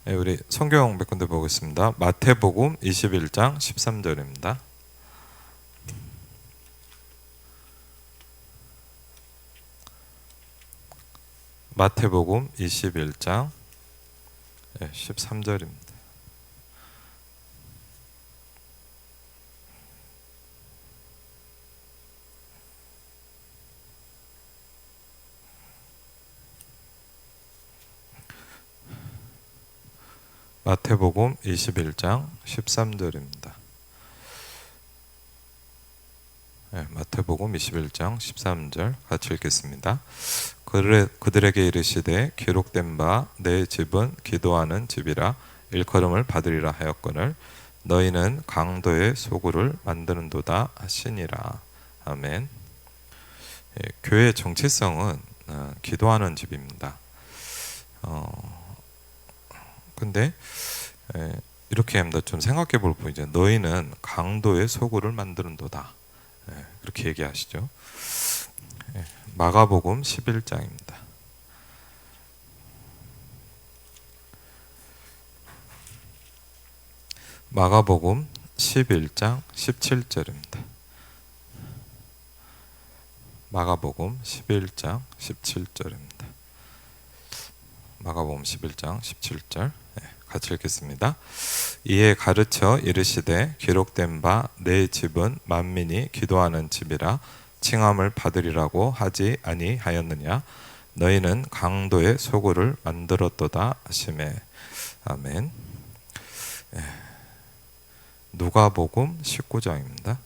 네, 우리 성경 몇 군데 보겠습니다. 마태복음 21장 13절입니다. 마태복음 21장 13절입니다. 마태복음 21장 13절입니다. 마태복음 21장 13절 같이 읽겠습니다. 그들에게 이르시되 기록된 바 내 집은 기도하는 집이라 일컬음을 받으리라 하였거늘 너희는 강도의 소굴을 만드는도다 하시니라. 아멘. 교회의 정체성은 기도하는 집입니다. 근데 이렇게 합니다. 좀 생각해 볼 뿐이죠. 너희는 강도의 소굴을 만드는도다. 그렇게 얘기하시죠. 마가복음 11장입니다. 마가복음 11장 17절입니다. 마가복음 11장 17절입니다. 마가복음 11장 17절 같이 읽겠습니다. 이에 가르쳐 이르시되 기록된 바 내 집은 만민이 기도하는 집이라 칭함을 받으리라고 하지 아니하였느냐 너희는 강도의 소굴을 만들었도다 하시매. 아멘. 누가복음 19장입니다.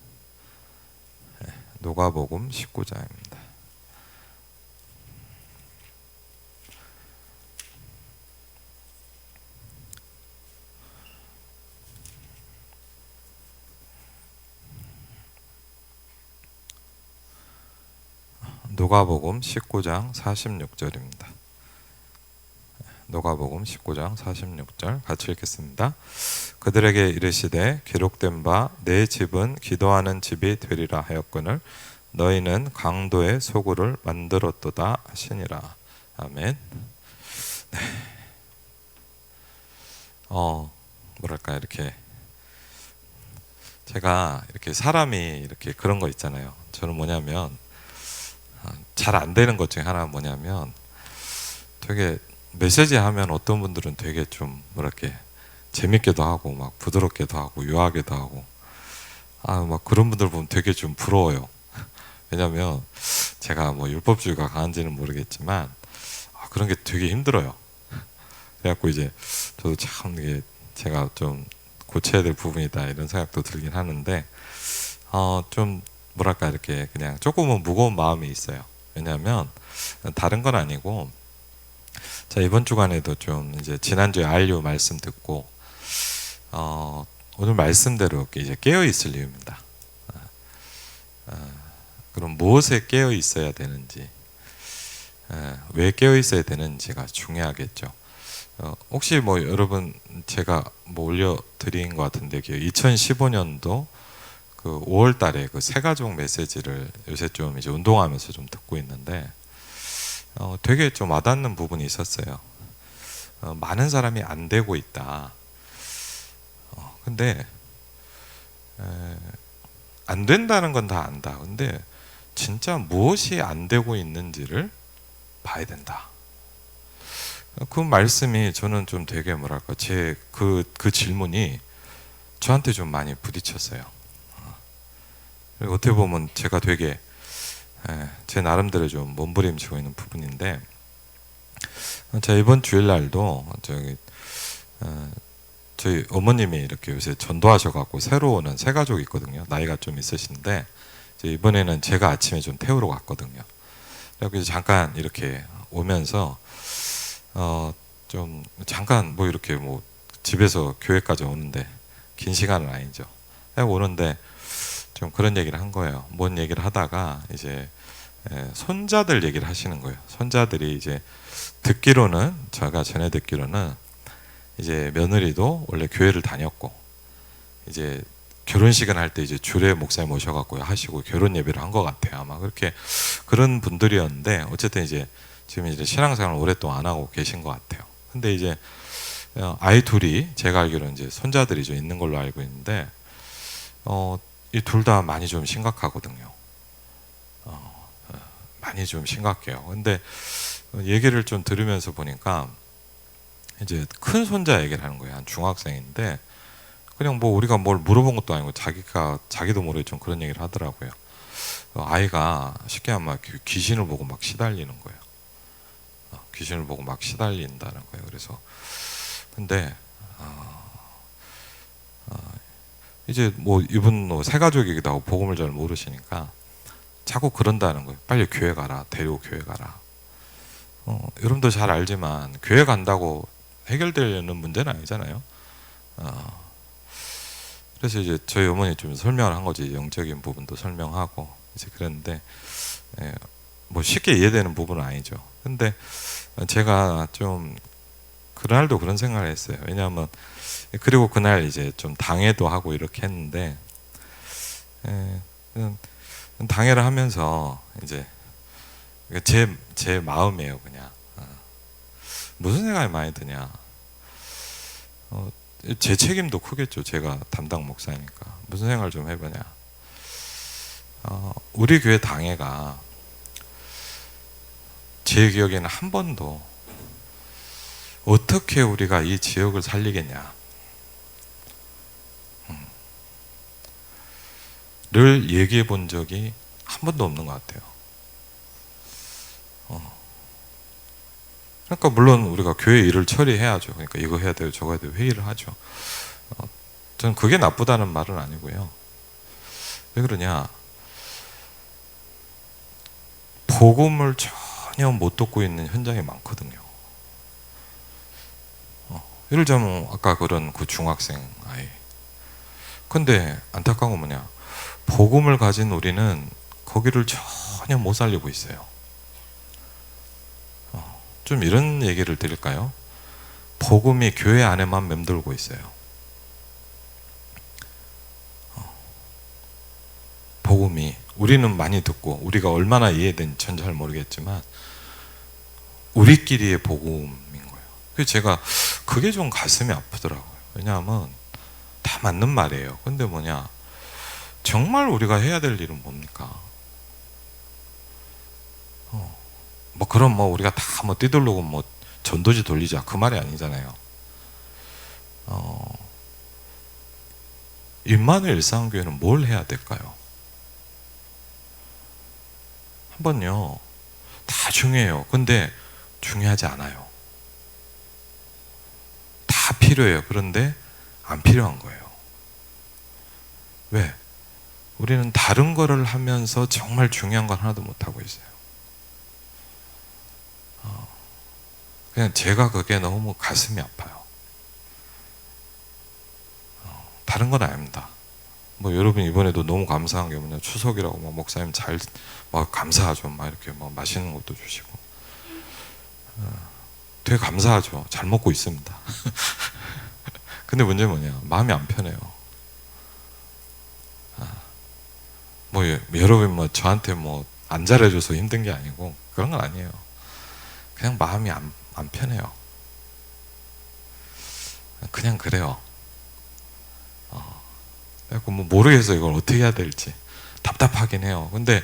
누가복음 19장입니다. 누가복음 19장 46절입니다. 누가복음 19장 46절 같이 읽겠습니다. 그들에게 이르시되 기록된 바 내 집은 기도하는 집이 되리라 하였거늘 너희는 강도의 소굴을 만들었도다 하시니라. 아멘. 네. 뭐랄까 이렇게 제가 이렇게 사람이 이렇게 그런 거 있잖아요. 저는 뭐냐면 잘 안 되는 것 중에 하나가 뭐냐면 되게 메시지 하면 어떤 분들은 되게 좀 뭐랄까 재밌게도 하고 막 부드럽게도 하고 유하게도 하고 막 그런 분들 보면 되게 좀 부러워요. 왜냐면 제가 뭐 율법주의가 강한지는 모르겠지만 그런 게 되게 힘들어요. 그래갖고 이제 저도 참 이게 제가 좀 고쳐야 될 부분이다 이런 생각도 들긴 하는데 좀 뭐랄까 이렇게 그냥 조금은 무거운 마음이 있어요. 왜냐하면 다른 건 아니고 자 이번 주간에도 좀 이제 지난주에 RU 말씀 듣고 오늘 말씀대로 이제 깨어 있을 이유입니다. 그럼 무엇에 깨어 있어야 되는지 왜 깨어 있어야 되는지가 중요하겠죠. 혹시 뭐 여러분 제가 뭐 올려드린 것 같은데 2015년도 그 5월 달에 그 새가족 메시지를 요새 좀 이제 운동하면서 좀 듣고 있는데 되게 좀 와닿는 부분이 있었어요. 많은 사람이 안 되고 있다. 근데 안 된다는 건 다 안다. 근데 진짜 무엇이 안 되고 있는지를 봐야 된다. 그 말씀이 저는 좀 되게 뭐랄까 제 그 질문이 저한테 좀 많이 부딪혔어요. 어떻게 보면 제가 되게 제 나름대로 좀 몸부림치고 있는 부분인데 제가 이번 주일날도 저희 어머님이 이렇게 요새 전도하셔갖고 새로 오는 새 가족이 있거든요. 나이가 좀 있으신데 이번에는 제가 아침에 좀 태우러 갔거든요. 그래서 잠깐 이렇게 오면서 좀 잠깐 뭐 이렇게 뭐 집에서 교회까지 오는데 긴 시간은 아니죠. 오는데 좀 그런 얘기를 한 거예요. 뭔 얘기를 하다가 이제 손자들 얘기를 하시는 거예요. 손자들이 이제 듣기로는 제가 전에 듣기로는 이제 며느리도 원래 교회를 다녔고 이제 결혼식을 할 때 이제 주례 목사님 모셔갖고 하시고 결혼 예배를 한 것 같아요. 아마 그렇게 그런 분들이었는데 어쨌든 이제 지금 이제 신앙생활을 오랫동안 안 하고 계신 것 같아요. 근데 이제 아이 둘이 제가 알기로는 이제 손자들이 좀 있는 걸로 알고 있는데 이 둘 다 많이 좀 심각하거든요. 많이 좀 심각해요. 근데 얘기를 좀 들으면서 보니까 이제 큰 손자 얘기를 하는 거예요. 한 중학생인데 그냥 뭐 우리가 뭘 물어본 것도 아니고 자기도 모르게 좀 그런 얘기를 하더라고요. 아이가 쉽게 하면 귀신을 보고 막 시달리는 거예요. 귀신을 보고 막 시달린다는 거예요. 그래서 근데 이제 뭐 이분 새 가족이기도 하고 복음을 잘 모르시니까 자꾸 그런다는 거예요. 빨리 교회 가라. 데리고 교회 가라. 여러분도 잘 알지만 교회 간다고 해결되는 문제는 아니잖아요. 그래서 이제 저희 어머니 좀 설명을 한 거지. 영적인 부분도 설명하고 이제 그랬는데 뭐 쉽게 이해되는 부분은 아니죠. 근데 제가 좀 그날도 그런 생각을 했어요. 왜냐하면 그리고 그날 이제 좀 당회도 하고 이렇게 했는데 당회를 하면서 이제 제 마음이에요. 그냥 무슨 생각이 많이 드냐. 제 책임도 크겠죠. 제가 담당 목사니까 무슨 생각을 좀 해보냐. 우리 교회 당회가 제 기억에는 한 번도 어떻게 우리가 이 지역을 살리겠냐 를 얘기해 본 적이 한 번도 없는 것 같아요. 그러니까 물론 우리가 교회 일을 처리해야죠. 그러니까 이거 해야 돼요, 저거 해야 돼요, 회의를 하죠. 저는 그게 나쁘다는 말은 아니고요. 왜 그러냐? 복음을 전혀 못 듣고 있는 현장이 많거든요. 예를 들자면 아까 그런 그 중학생 아이. 근데 안타까운 건 뭐냐? 복음을 가진 우리는 거기를 전혀 못 살리고 있어요. 좀 이런 얘기를 드릴까요? 복음이 교회 안에만 맴돌고 있어요. 복음이 우리는 많이 듣고 우리가 얼마나 이해된지 전 잘 모르겠지만 우리끼리의 복음인 거예요. 그래서 제가 그게 좀 가슴이 아프더라고요. 왜냐하면 다 맞는 말이에요. 근데 뭐냐, 정말 우리가 해야 될 일은 뭡니까? 뭐 그럼 뭐 우리가 다 뭐 뛰돌르고 뭐 전도지 돌리자 그 말이 아니잖아요. 임마누엘 일상교회는 뭘 해야 될까요? 한번요, 다 중요해요. 근데 중요하지 않아요. 다 필요해요. 그런데 안 필요한 거예요. 왜? 우리는 다른 거를 하면서 정말 중요한 건 하나도 못 하고 있어요. 그냥 제가 그게 너무 가슴이 아파요. 다른 건 아닙니다. 뭐 여러분 이번에도 너무 감사한 게 뭐냐, 추석이라고 막 목사님 잘 막 감사하죠. 막 이렇게 막 맛있는 것도 주시고 되게 감사하죠. 잘 먹고 있습니다. 근데 문제는 뭐냐, 마음이 안 편해요. 뭐 여러분 뭐 저한테 뭐 안 잘해줘서 힘든 게 아니고 그런 건 아니에요. 그냥 마음이 안 편해요. 그냥 그래요. 그래서 뭐 모르겠어요. 이걸 어떻게 해야 될지 답답하긴 해요. 근데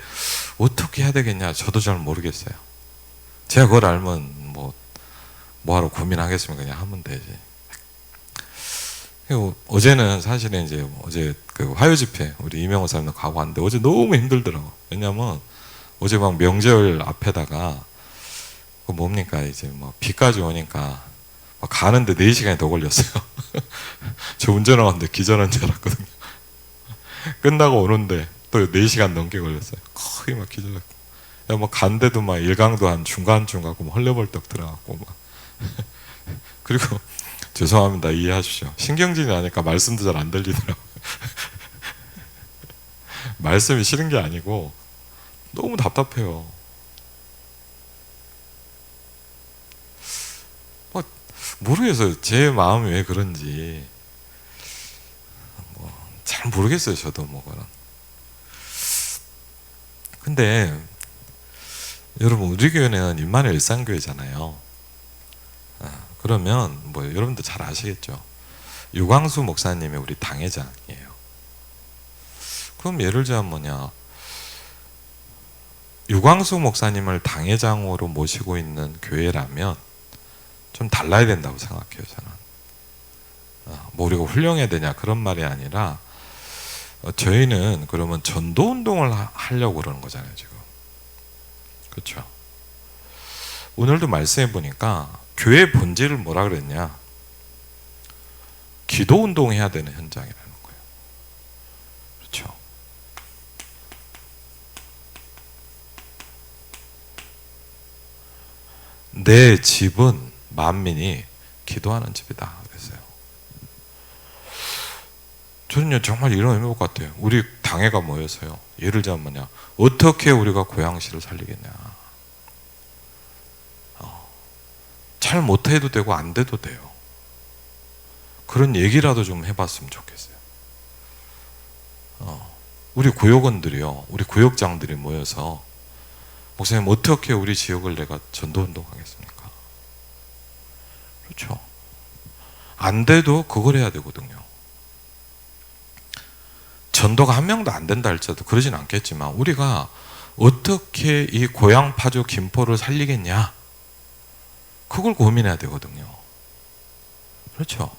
어떻게 해야 되겠냐, 저도 잘 모르겠어요. 제가 그걸 알면 뭐하러 고민하겠으면 그냥 하면 되지. 그리고 어제는 사실은 이제 어제 그 화요 집회 우리 이명호 사람도 가고 왔는데 어제 너무 힘들더라고. 왜냐면 어제 막 명절 앞에다가 그 뭡니까, 이제 뭐 비까지 오니까 막 가는데 4시간이 더 걸렸어요. 저 운전하는데 기절한 줄 알았거든요. 끝나고 오는데 또 4시간 넘게 걸렸어요. 거의 막 기절했고. 뭐 간데도 막 일강도 한 중간쯤 가고 뭐 헐레벌떡 들어갔고 막. 그리고 죄송합니다. 이해하십시오. 신경질이 나니까 말씀도 잘 안 들리더라고요. 말씀이 싫은 게 아니고 너무 답답해요. 모르겠어요. 제 마음이 왜 그런지 잘 모르겠어요. 저도 그런. 근데 여러분 우리 교회는 임마누엘 일상교회잖아요. 그러면 뭐 여러분들 잘 아시겠죠? 유광수 목사님이 우리 당회장이에요. 그럼 예를 들면 뭐냐, 유광수 목사님을 당회장으로 모시고 있는 교회라면 좀 달라야 된다고 생각해요, 저는. 뭐 우리가 훌륭해야 되냐 그런 말이 아니라 저희는 그러면 전도 운동을 하려고 그러는 거잖아요, 지금. 그렇죠? 오늘도 말씀해 보니까 교회 본질을 뭐라 그랬냐? 기도 운동해야 되는 현장이라는 거예요. 그렇죠? 내 집은 만민이 기도하는 집이다 그랬어요. 저는요 정말 이런 의미 것 같아요. 우리 당회가 모여서요. 예를 들면 뭐냐, 어떻게 우리가 고양시를 살리겠냐. 잘 못해도 되고 안 돼도 돼요. 그런 얘기라도 좀 해봤으면 좋겠어요. 우리 구역원들이요, 우리 구역장들이 모여서 목사님 어떻게 우리 지역을 내가 전도운동하겠습니까? 그렇죠. 안 돼도 그걸 해야 되거든요. 전도가 한 명도 안 된다 할지라도 그러진 않겠지만 우리가 어떻게 이 고향 파주 김포를 살리겠냐, 그걸 고민해야 되거든요. 그렇죠.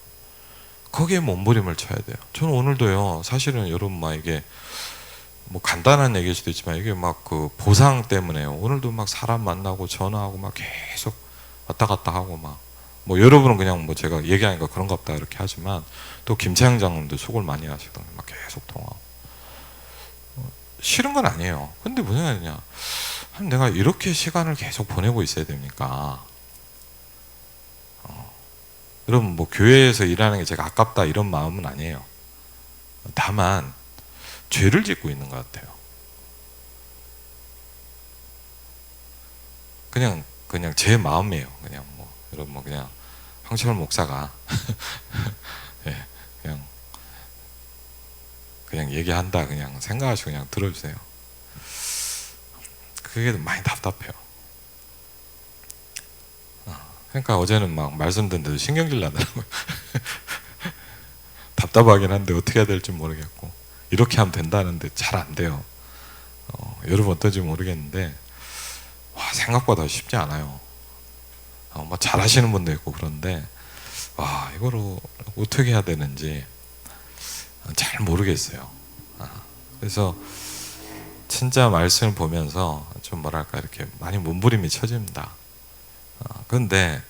거기에 몸부림을 쳐야 돼요. 저는 오늘도요, 사실은 여러분 막 이게 뭐 간단한 얘기일 수도 있지만 이게 막 그 보상 때문에요. 오늘도 막 사람 만나고 전화하고 막 계속 왔다 갔다 하고 막, 뭐 여러분은 그냥 뭐 제가 얘기하니까 그런가 보다 이렇게 하지만 또 김채영 장님도 속을 많이 하시더라고요. 막 계속 통화하고. 싫은 건 아니에요. 근데 무슨 말이냐, 내가 이렇게 시간을 계속 보내고 있어야 됩니까? 여러분 뭐 교회에서 일하는 게 제가 아깝다 이런 마음은 아니에요. 다만 죄를 짓고 있는 것 같아요. 그냥 제 마음이에요. 그냥 뭐 여러분 뭐 그냥 황철 목사가 예, 그냥 얘기한다 그냥 생각하시고 그냥 들어주세요. 그게 많이 답답해요. 그러니까 어제는 막 말씀 듣는데도 신경질 나더라고요. 답답하긴 한데 어떻게 해야 될지 모르겠고, 이렇게 하면 된다는데 잘 안 돼요. 여러분 어떤지 모르겠는데 와, 생각보다 쉽지 않아요. 뭐 잘하시는 분도 있고 그런데 와, 이거를 어떻게 해야 되는지 잘 모르겠어요. 그래서 진짜 말씀을 보면서 좀 뭐랄까 이렇게 많이 몸부림이 쳐집니다. 그런데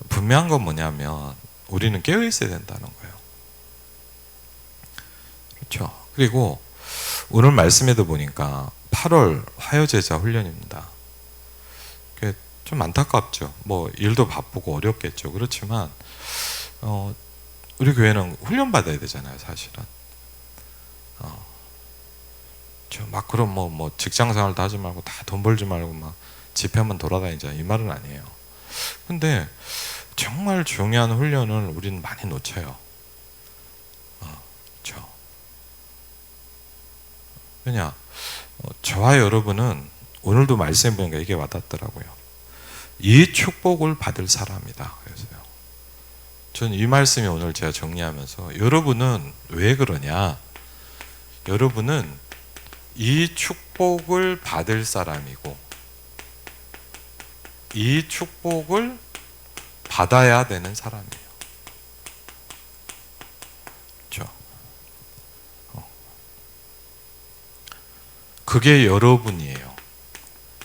분명한 건 뭐냐면 우리는 깨어 있어야 된다는 거예요. 그렇죠. 그리고 오늘 말씀에도 보니까 8월 화요제자 훈련입니다. 좀 안타깝죠. 뭐 일도 바쁘고 어렵겠죠. 그렇지만 우리 교회는 훈련 받아야 되잖아요, 사실은. 막 그럼 뭐 직장생활도 하지 말고 다 돈 벌지 말고 막 집회만 돌아다니자 이 말은 아니에요. 근데 정말 중요한 훈련을 우리는 많이 놓쳐요. 그렇죠. 왜냐, 저와 여러분은 오늘도 말씀 보니까 이게 와닿더라고요. 이 축복을 받을 사람이다. 그래서요. 저는 이 말씀이 오늘 제가 정리하면서 여러분은 왜 그러냐? 여러분은 이 축복을 받을 사람이고 이 축복을 받아야 되는 사람이에요. 그렇죠? 그게 여러분이에요.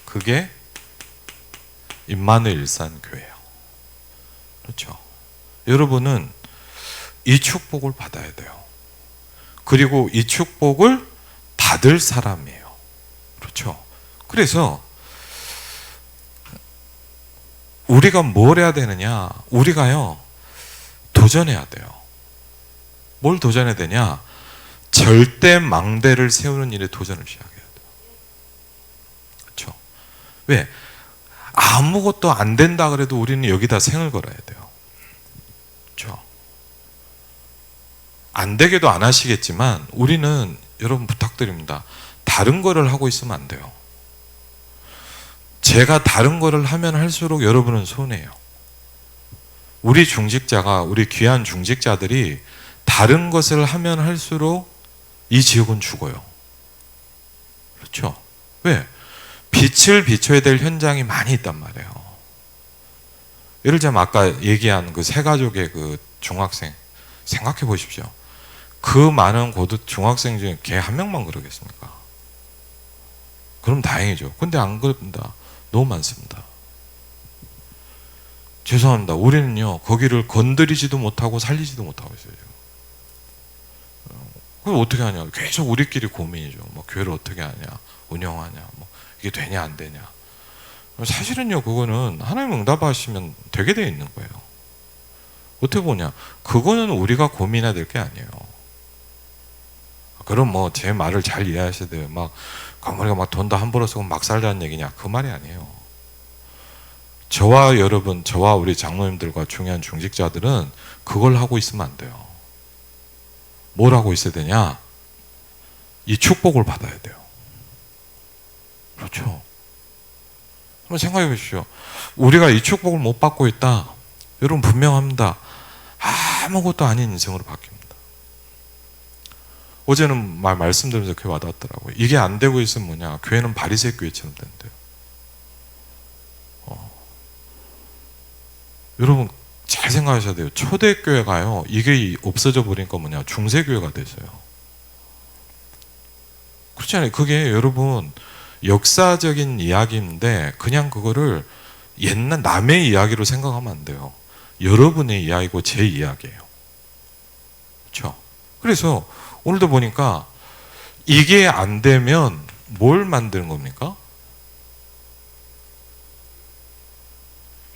그게 임마누엘 일산교회예요. 그렇죠? 여러분은 이 축복을 받아야 돼요. 그리고 이 축복을 받을 사람이에요. 그렇죠? 그래서 우리가 뭘 해야 되느냐? 우리가요, 도전해야 돼요. 뭘 도전해야 되냐? 절대 망대를 세우는 일에 도전을 시작해야 돼요. 그렇죠? 왜? 아무것도 안 된다 그래도 우리는 여기다 생을 걸어야 돼요. 그렇죠? 안 되게도 안 하시겠지만 우리는 여러분 부탁드립니다. 다른 거를 하고 있으면 안 돼요. 제가 다른 거를 하면 할수록 여러분은 손해예요. 우리 중직자가, 우리 귀한 중직자들이 다른 것을 하면 할수록 이 지역은 죽어요. 그렇죠? 왜? 빛을 비춰야 될 현장이 많이 있단 말이에요. 예를 들자면 아까 얘기한 그 세 가족의 그 중학생 생각해 보십시오. 그 많은 중학생 중에 걔 한 명만 그러겠습니까? 그럼 다행이죠. 근데 안 그럽니다. 너무 많습니다. 죄송합니다. 우리는요 거기를 건드리지도 못하고 살리지도 못하고 있어요. 그걸 어떻게 하냐? 계속 우리끼리 고민이죠. 뭐 교회를 어떻게 하냐, 운영하냐, 뭐 이게 되냐 안 되냐. 사실은요 그거는 하나님 응답하시면 되게 돼 있는 거예요. 어떻게 보냐? 그거는 우리가 고민해야 될 게 아니에요. 그럼 뭐 제 말을 잘 이해하셔야 돼요. 막 우리가 막 돈도 함부로 쓰고 막 살자는 얘기냐? 그 말이 아니에요. 저와 여러분, 저와 우리 장로님들과 중요한 중직자들은 그걸 하고 있으면 안 돼요. 뭘 하고 있어야 되냐? 이 축복을 받아야 돼요. 그렇죠? 한번 생각해 보십시오. 우리가 이 축복을 못 받고 있다. 여러분 분명합니다. 아무것도 아닌 인생으로 바뀝니다. 어제는 말씀드리면서 그게 와닿더라고요. 이게 안 되고 있으면 뭐냐? 교회는 바리새 교회처럼 된대요. 여러분 잘 생각하셔야 돼요. 초대교회가요. 이게 없어져 버리니까 뭐냐? 중세교회가 됐어요. 그렇잖아요. 그게 여러분 역사적인 이야기인데 그냥 그거를 옛날 남의 이야기로 생각하면 안 돼요. 여러분의 이야기고 제 이야기예요. 그렇죠? 그래서 오늘도 보니까 이게 안 되면 뭘 만드는 겁니까?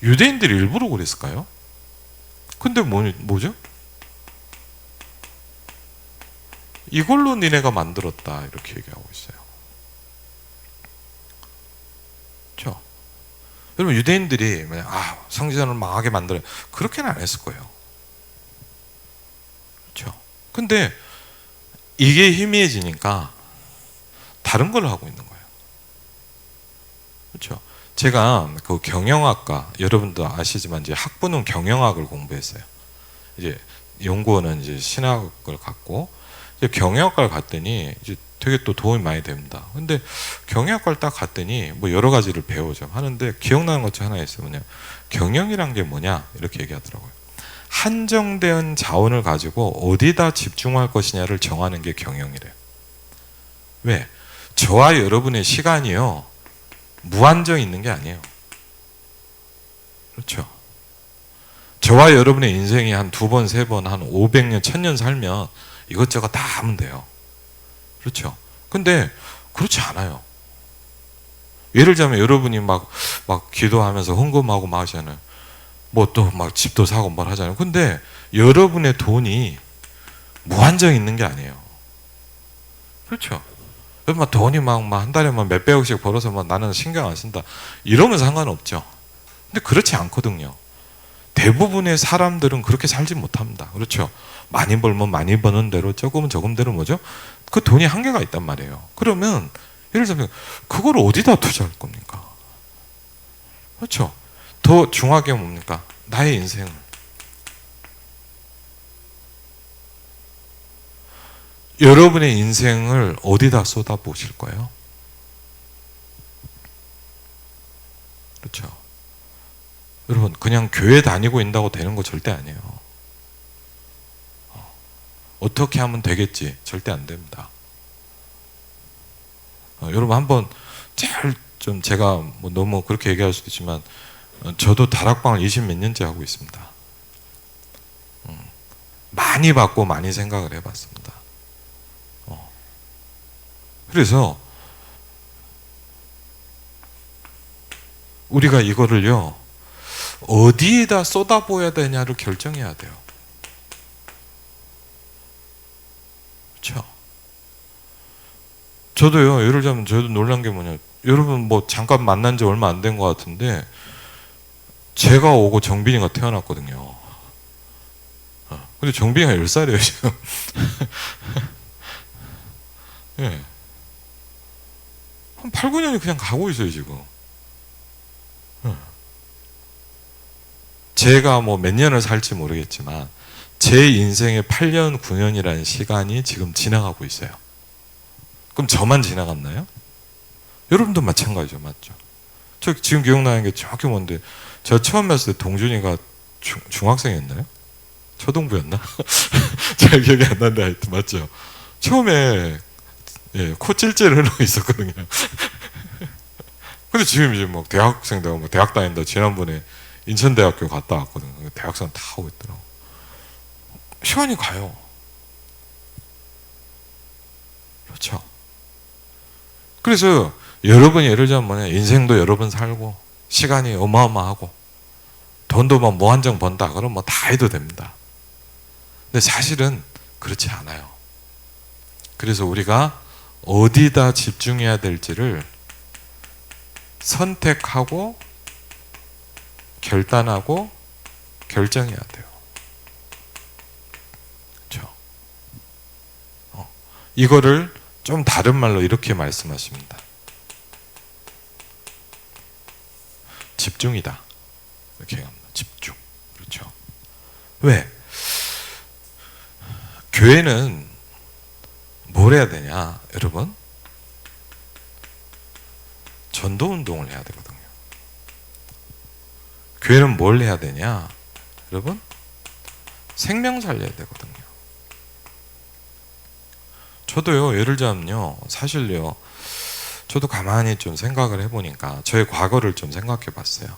유대인들이 일부러 그랬을까요? 근데 뭐죠? 이걸로 니네가 만들었다 이렇게 얘기하고 있어요. 그렇죠? 여러분 유대인들이 성전을 망하게 만들어 그렇게는 안 했을 거예요. 그렇죠? 근데 이게 희미해지니까 다른 걸 하고 있는 거예요. 그렇죠? 제가 그 경영학과 여러분도 아시지만 이제 학부는 경영학을 공부했어요. 이제 연구원은 이제 신학을 갖고 이제 경영학과를 갔더니 이제 되게 또 도움이 많이 됩니다. 근데 경영학과를 딱 갔더니 뭐 여러 가지를 배우죠. 하는데 기억나는 것 중 하나 있어요. 뭐냐? 경영이란 게 뭐냐? 이렇게 얘기하더라고요. 한정된 자원을 가지고 어디다 집중할 것이냐를 정하는 게 경영이래요. 왜? 저와 여러분의 시간이요. 무한정 있는 게 아니에요. 그렇죠? 저와 여러분의 인생이 한 2번, 3번, 한 500년, 1000년 살면 이것저것 다 하면 돼요. 그렇죠? 근데 그렇지 않아요. 예를 들자면 여러분이 막 기도하면서 헌금하고 막 하잖아요. 뭐 또 막 집도 사고 뭘 하잖아요. 근데 여러분의 돈이 무한정 있는 게 아니에요. 그렇죠? 여러분 돈이 막 한 달에 몇백억씩 벌어서 나는 신경 안 쓴다. 이러면 상관없죠. 근데 그렇지 않거든요. 대부분의 사람들은 그렇게 살지 못합니다. 그렇죠? 많이 벌면 많이 버는 대로 조금은 조금대로 뭐죠? 그 돈이 한계가 있단 말이에요. 그러면 예를 들면 그걸 어디다 투자할 겁니까? 그렇죠? 더 중요하게 뭡니까? 나의 인생을. 여러분의 인생을 어디다 쏟아보실 거예요? 그렇죠? 여러분 그냥 교회 다니고 있다고 되는 거 절대 아니에요. 어떻게 하면 되겠지? 절대 안 됩니다. 여러분 한번 잘 좀 제가 뭐 너무 그렇게 얘기할 수도 있지만 저도 다락방을 20몇 년째 하고 있습니다. 많이 받고 많이 생각을 해봤습니다. 그래서 우리가 이거를요 어디에다 쏟아부어야 되냐를 결정해야 돼요. 그렇죠? 저도요 예를 들자면 저도 놀란 게 뭐냐, 여러분 뭐 잠깐 만난 지 얼마 안 된 것 같은데 제가 오고 정빈이가 태어났거든요. 근데 정빈이가 10살이에요 지금. 예. 한 8, 9년이 그냥 가고 있어요 지금. 제가 뭐 몇 년을 살지 모르겠지만 제 인생의 8년, 9년이라는 시간이 지금 지나가고 있어요. 그럼 저만 지나갔나요? 여러분도 마찬가지죠, 맞죠? 저 지금 기억나는 게 정확히 뭔데, 제가 처음 봤을 때 동준이가 중학생이었나요? 초등부였나? 잘 기억이 안 나는데 하여튼 맞죠? 처음에 코 찔찔 흐르고 있었거든요. 근데 지금 이제 막 대학생 되고 뭐 대학 다닌다. 지난번에 인천대학교 갔다 왔거든요. 대학생 다 하고 있더라고. 시간이 가요. 그렇죠. 그래서 여러분이 예를 들자면 뭐냐, 인생도 여러 번 살고 시간이 어마어마하고 돈도 막 무한정 번다 그럼 뭐 다 해도 됩니다. 근데 사실은 그렇지 않아요. 그래서 우리가 어디다 집중해야 될지를 선택하고 결단하고 결정해야 돼요. 그렇죠? 이거를 좀 다른 말로 이렇게 말씀하십니다. 집중이다. 이렇게 합니다. 집중. 그렇죠? 왜? 교회는 뭘 해야 되냐, 여러분? 전도 운동을 해야 되거든요. 교회는 뭘 해야 되냐, 여러분? 생명 살려야 되거든요. 저도요, 예를 들자면요, 사실요, 저도 가만히 좀 생각을 해보니까 저의 과거를 좀 생각해 봤어요.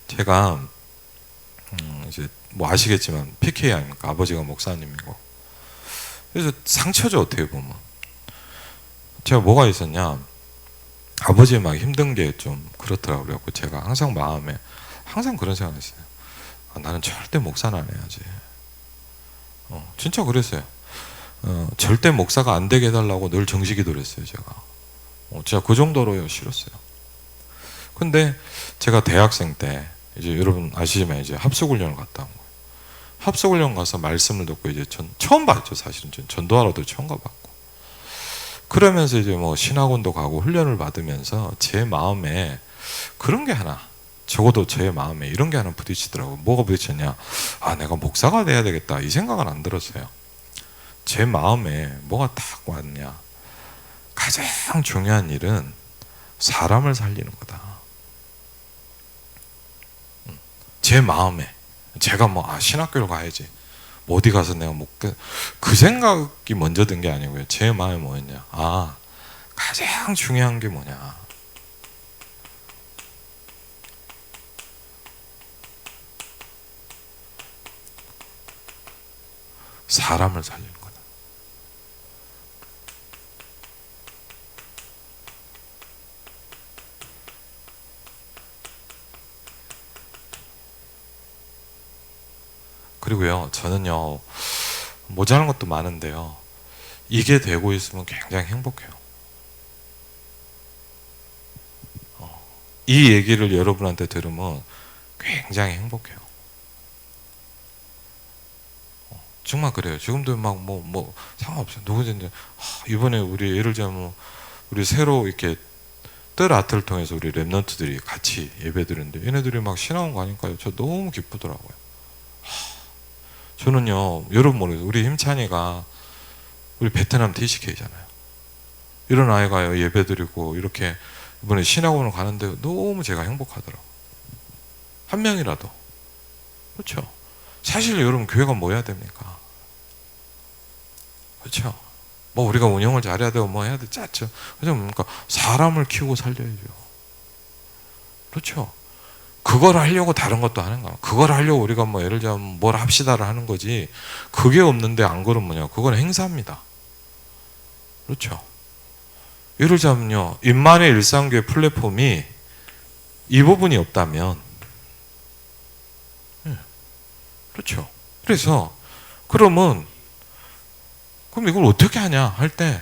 제가 이제 뭐 아시겠지만 PK 아닙니까? 아버지가 목사님이고. 그래서 상처죠, 어떻게 보면. 제가 뭐가 있었냐, 아버지 막 힘든 게 좀 그렇더라고요. 그래갖고 제가 항상 마음에 항상 그런 생각이 있어요. 나는 절대 목사는 안 해야지. 진짜 그랬어요. 절대 목사가 안 되게 해달라고 늘 정식기도를 했어요, 제가. 진짜 그 정도로 싫었어요. 근데 제가 대학생 때 이제 여러분 아시지만 이제 합숙훈련을 갔다 온 거예요. 합숙훈련 가서 말씀을 듣고 이제 전 처음 봤죠, 사실은. 전 전도하러도 처음 가봤고. 그러면서 이제 뭐 신학원도 가고 훈련을 받으면서 제 마음에 그런 게 하나, 적어도 제 마음에 이런 게 하나 부딪히더라고요. 뭐가 부딪혔냐? 내가 목사가 돼야 되겠다, 이 생각은 안 들었어요. 제 마음에 뭐가 딱 왔냐, 가장 중요한 일은 사람을 살리는 거다. 제 마음에 제가 뭐 신학교를 가야지, 뭐 어디 가서 내가 뭐 그 생각이 먼저 든 게 아니고요. 제 마음에 뭐였냐, 가장 중요한 게 뭐냐, 사람을 살리는 거다. 그리고요, 저는요, 모자란 것도 많은데요, 이게 되고 있으면 굉장히 행복해요. 이 얘기를 여러분한테 들으면 굉장히 행복해요. 정말 그래요. 지금도 막 뭐 상관없어요. 누구든지 이번에 우리 예를 들자면 우리 새로 이렇게 뜰 아트를 통해서 우리 랩런트들이 같이 예배드렸는데 얘네들이 막 신앙원 가니까요, 저 너무 기쁘더라고요. 저는요, 여러분 모르겠어요. 우리 힘찬이가 우리 베트남 TCK잖아요. 이런 아이가요, 예배드리고 이렇게 이번에 신학원을 가는데 너무 제가 행복하더라고요. 한 명이라도. 그렇죠? 사실 여러분, 교회가 뭐 해야 됩니까? 그렇죠? 뭐 우리가 운영을 잘해야 되고 뭐 해야 돼, 짰죠. 그래서 뭡니까? 사람을 키우고 살려야죠. 그렇죠? 그걸 하려고 다른 것도 하는 거야. 그걸 하려고 우리가 뭐 예를 들자면 뭘 합시다를 하는 거지, 그게 없는데 안 그러면 뭐냐, 그건 행사입니다. 그렇죠? 예를 들자면요, 임만의 일상교회 플랫폼이 이 부분이 없다면, 그렇죠? 그래서 그러면 그럼 이걸 어떻게 하냐 할 때,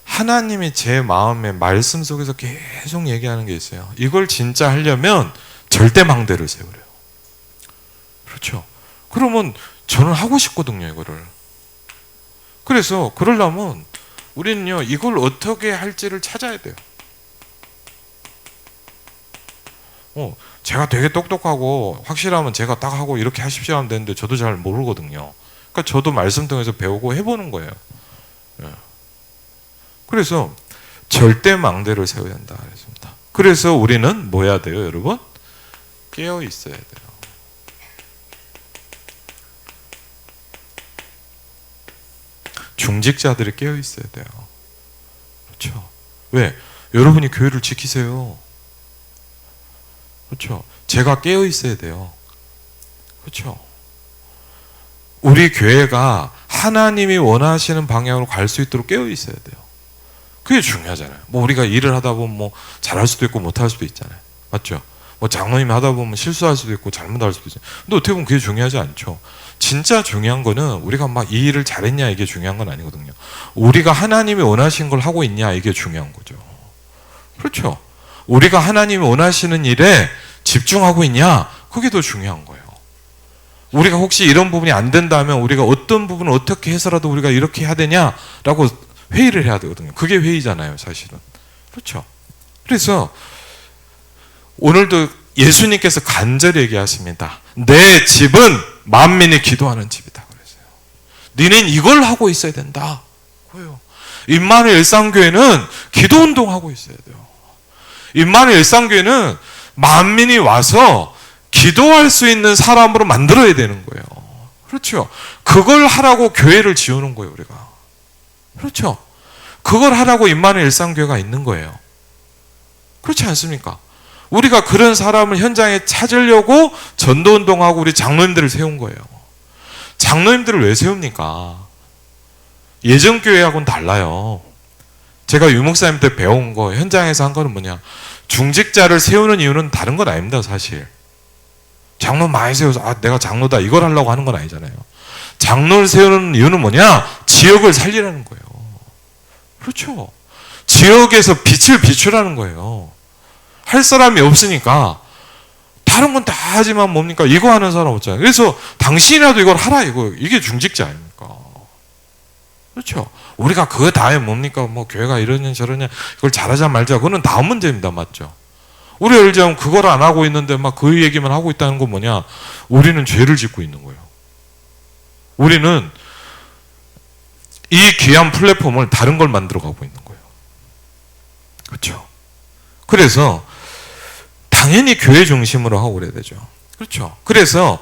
하나님이 제 마음의 말씀 속에서 계속 얘기하는 게 있어요. 이걸 진짜 하려면 절대 망대를 세우래요. 그렇죠? 그러면 저는 하고 싶거든요, 이거를. 그래서 그러려면 우리는요, 이걸 어떻게 할지를 찾아야 돼요. 제가 되게 똑똑하고 확실하면 제가 딱 하고 이렇게 하십시오 하면 되는데 저도 잘 모르거든요. 그러니까 저도 말씀 통해서 배우고 해보는 거예요. 예. 그래서 절대 망대를 세워야 한다 그랬습니다. 그래서 우리는 뭐 해야 돼요, 여러분? 깨어 있어야 돼요. 중직자들이 깨어 있어야 돼요. 그렇죠? 왜? 여러분이 교회를 지키세요. 그렇죠? 제가 깨어 있어야 돼요. 그렇죠? 우리 교회가 하나님이 원하시는 방향으로 갈 수 있도록 깨어 있어야 돼요. 그게 중요하잖아요. 뭐 우리가 일을 하다 보면 뭐 잘할 수도 있고 못할 수도 있잖아요. 맞죠? 뭐 장로님 하다 보면 실수할 수도 있고 잘못할 수도 있잖아요. 근데 어떻게 보면 그게 중요하지 않죠. 진짜 중요한 거는 우리가 막 이 일을 잘했냐 이게 중요한 건 아니거든요. 우리가 하나님이 원하신 걸 하고 있냐 이게 중요한 거죠. 그렇죠? 우리가 하나님이 원하시는 일에 집중하고 있냐 그게 더 중요한 거예요. 우리가 혹시 이런 부분이 안 된다면 우리가 어떤 부분을 어떻게 해서라도 우리가 이렇게 해야 되냐라고 회의를 해야 되거든요. 그게 회의잖아요, 사실은. 그렇죠? 그래서 오늘도 예수님께서 간절히 얘기하십니다. 내 집은 만민이 기도하는 집이다 그랬어요. 너는 이걸 하고 있어야 된다. 그래요. 임마누엘 일상교회는 기도 운동하고 있어야 돼요. 임마누엘 일상교회는 만민이 와서 기도할 수 있는 사람으로 만들어야 되는 거예요. 그렇죠? 그걸 하라고 교회를 지우는 거예요, 우리가. 그렇죠? 그걸 하라고 임마누엘 일상교회가 있는 거예요. 그렇지 않습니까? 우리가 그런 사람을 현장에 찾으려고 전도운동하고 우리 장로님들을 세운 거예요. 장로님들을 왜 세웁니까? 예전교회하고는 달라요. 제가 유목사님 때 배운 거, 현장에서 한 거는 뭐냐? 중직자를 세우는 이유는 다른 건 아닙니다, 사실. 장로 많이 세워서, 내가 장로다, 이걸 하려고 하는 건 아니잖아요. 장로를 세우는 이유는 뭐냐? 지역을 살리라는 거예요. 그렇죠. 지역에서 빛을 비추라는 거예요. 할 사람이 없으니까 다른 건 다 하지만 뭡니까? 이거 하는 사람 없잖아요. 그래서 당신이라도 이걸 하라 이게 중직자 아닙니까? 그렇죠. 우리가 그거 다 해 뭡니까? 뭐 교회가 이러냐 저러냐 이걸 잘하자 말자 그거는 다음 문제입니다. 맞죠? 우리 예를 들자면 그걸 안 하고 있는데 막 그 얘기만 하고 있다는 건 뭐냐? 우리는 죄를 짓고 있는 거예요. 우리는 이 귀한 플랫폼을 다른 걸 만들어 가고 있는 거예요. 그렇죠. 그래서 당연히 교회 중심으로 하고 그래야 되죠. 그렇죠. 그래서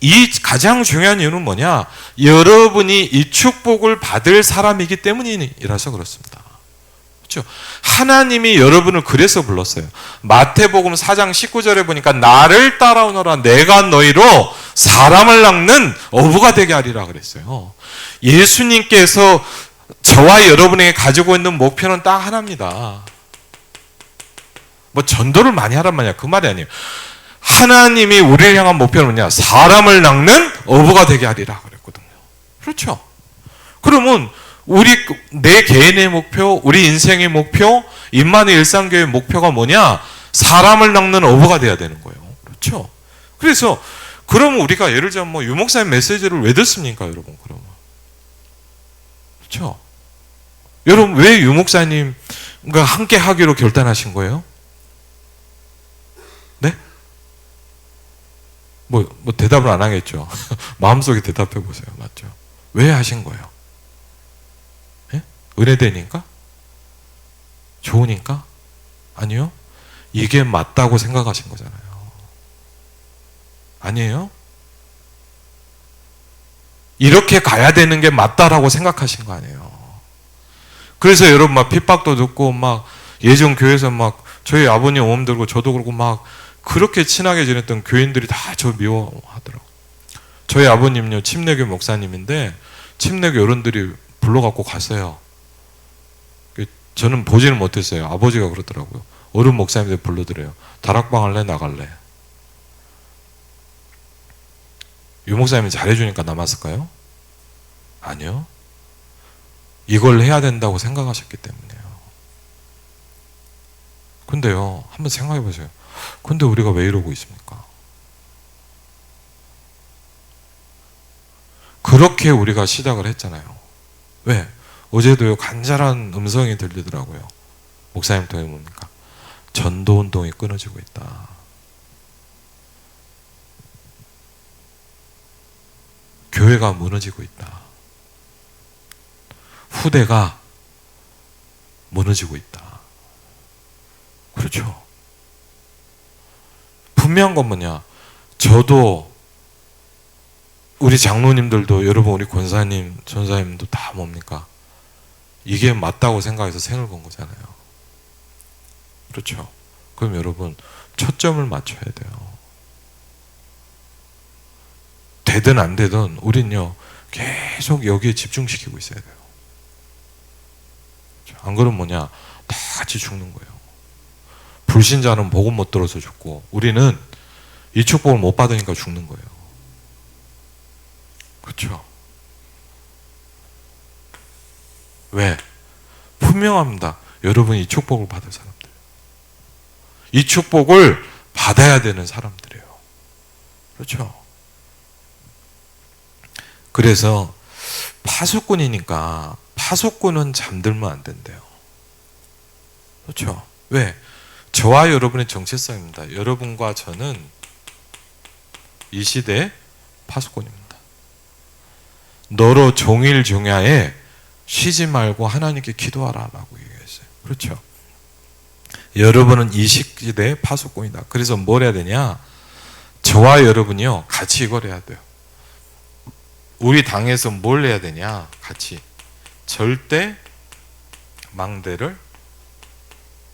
이 가장 중요한 이유는 뭐냐? 여러분이 이 축복을 받을 사람이기 때문이라서 그렇습니다. 그렇죠. 하나님이 여러분을 그래서 불렀어요. 마태복음 4장 19절에 보니까 나를 따라오너라 내가 너희로 사람을 낚는 어부가 되게 하리라 그랬어요. 예수님께서 저와 여러분에게 가지고 있는 목표는 딱 하나입니다. 뭐 전도를 많이 하란 말이야. 그 말이 아니에요. 하나님이 우리를 향한 목표는 뭐냐? 사람을 낚는 어부가 되게 하리라 그랬거든요. 그렇죠. 그러면 내 개인의 목표, 우리 인생의 목표, 임마누엘 일상교회의 목표가 뭐냐? 사람을 낚는 어부가 돼야 되는 거예요. 그렇죠. 그래서 그러면 우리가 예를 들자면 뭐 유목사님 메시지를 왜 듣습니까, 여러분? 그러면 그렇죠. 여러분 왜 유목사님과 함께 하기로 결단하신 거예요? 네? 뭐 대답을 안 하겠죠. 마음속에 대답해 보세요. 맞죠? 왜 하신 거예요? 예? 은혜되니까? 좋으니까? 아니요. 이게 맞다고 생각하신 거잖아요. 아니에요? 이렇게 가야 되는 게 맞다라고 생각하신 거 아니에요. 그래서 여러분 막 핍박도 듣고 막 예전 교회에서 막 저희 아버님 어머니 들고 저도 그러고 막 그렇게 친하게 지냈던 교인들이 다 저 미워하더라고요. 저희 아버님요 침례교 목사님인데 침례교 어른들이 불러갖고 갔어요. 저는 보지는 못했어요. 아버지가 그러더라고요. 어른 목사님들 불러드려요. 다락방 할래 나갈래? 유 목사님이 잘해주니까 남았을까요? 아니요. 이걸 해야 된다고 생각하셨기 때문이에요. 근데요, 한번 생각해 보세요. 근데 우리가 왜 이러고 있습니까? 그렇게 우리가 시작을 했잖아요. 왜? 어제도요, 간절한 음성이 들리더라고요. 목사님 통해 뭡니까? 전도운동이 끊어지고 있다. 교회가 무너지고 있다. 후대가 무너지고 있다. 그렇죠. 분명한 건 뭐냐? 저도 우리 장로님들도 여러분 우리 권사님, 전사님도 다 뭡니까? 이게 맞다고 생각해서 생을 건 거잖아요. 그렇죠. 그럼 여러분 초점을 맞춰야 돼요. 되든 안 되든 우린요 계속 여기에 집중시키고 있어야 돼요. 안 그러면 뭐냐? 다 같이 죽는 거예요. 불신자는 복음 못 들어서 죽고 우리는 이 축복을 못 받으니까 죽는 거예요. 그렇죠? 왜? 분명합니다. 여러분이 이 축복을 받을 사람들. 이 축복을 받아야 되는 사람들이에요. 그렇죠? 그래서 파수꾼이니까 파수꾼은 잠들면 안 된대요. 그렇죠? 왜? 저와 여러분의 정체성입니다. 여러분과 저는 이 시대의 파수꾼입니다. 너로 종일종야에 쉬지 말고 하나님께 기도하라라고 얘기했어요. 그렇죠? 여러분은 이 시대의 파수꾼이다. 그래서 뭘 해야 되냐? 저와 여러분이요 같이 이걸 해야 돼요. 우리 당에서 뭘 해야 되냐? 같이 절대 망대를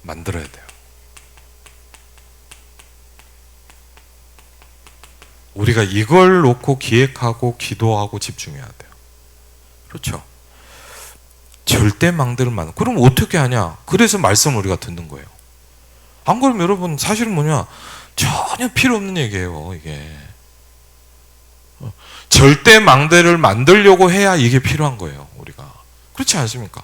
만들어야 돼요. 우리가 이걸 놓고 기획하고 기도하고 집중해야 돼요. 그렇죠? 절대 망대를 만들. 그럼 어떻게 하냐? 그래서 말씀을 우리가 듣는 거예요. 안 그러면 여러분 사실은 뭐냐? 전혀 필요 없는 얘기예요. 이게 절대 망대를 만들려고 해야 이게 필요한 거예요. 우리가 그렇지 않습니까?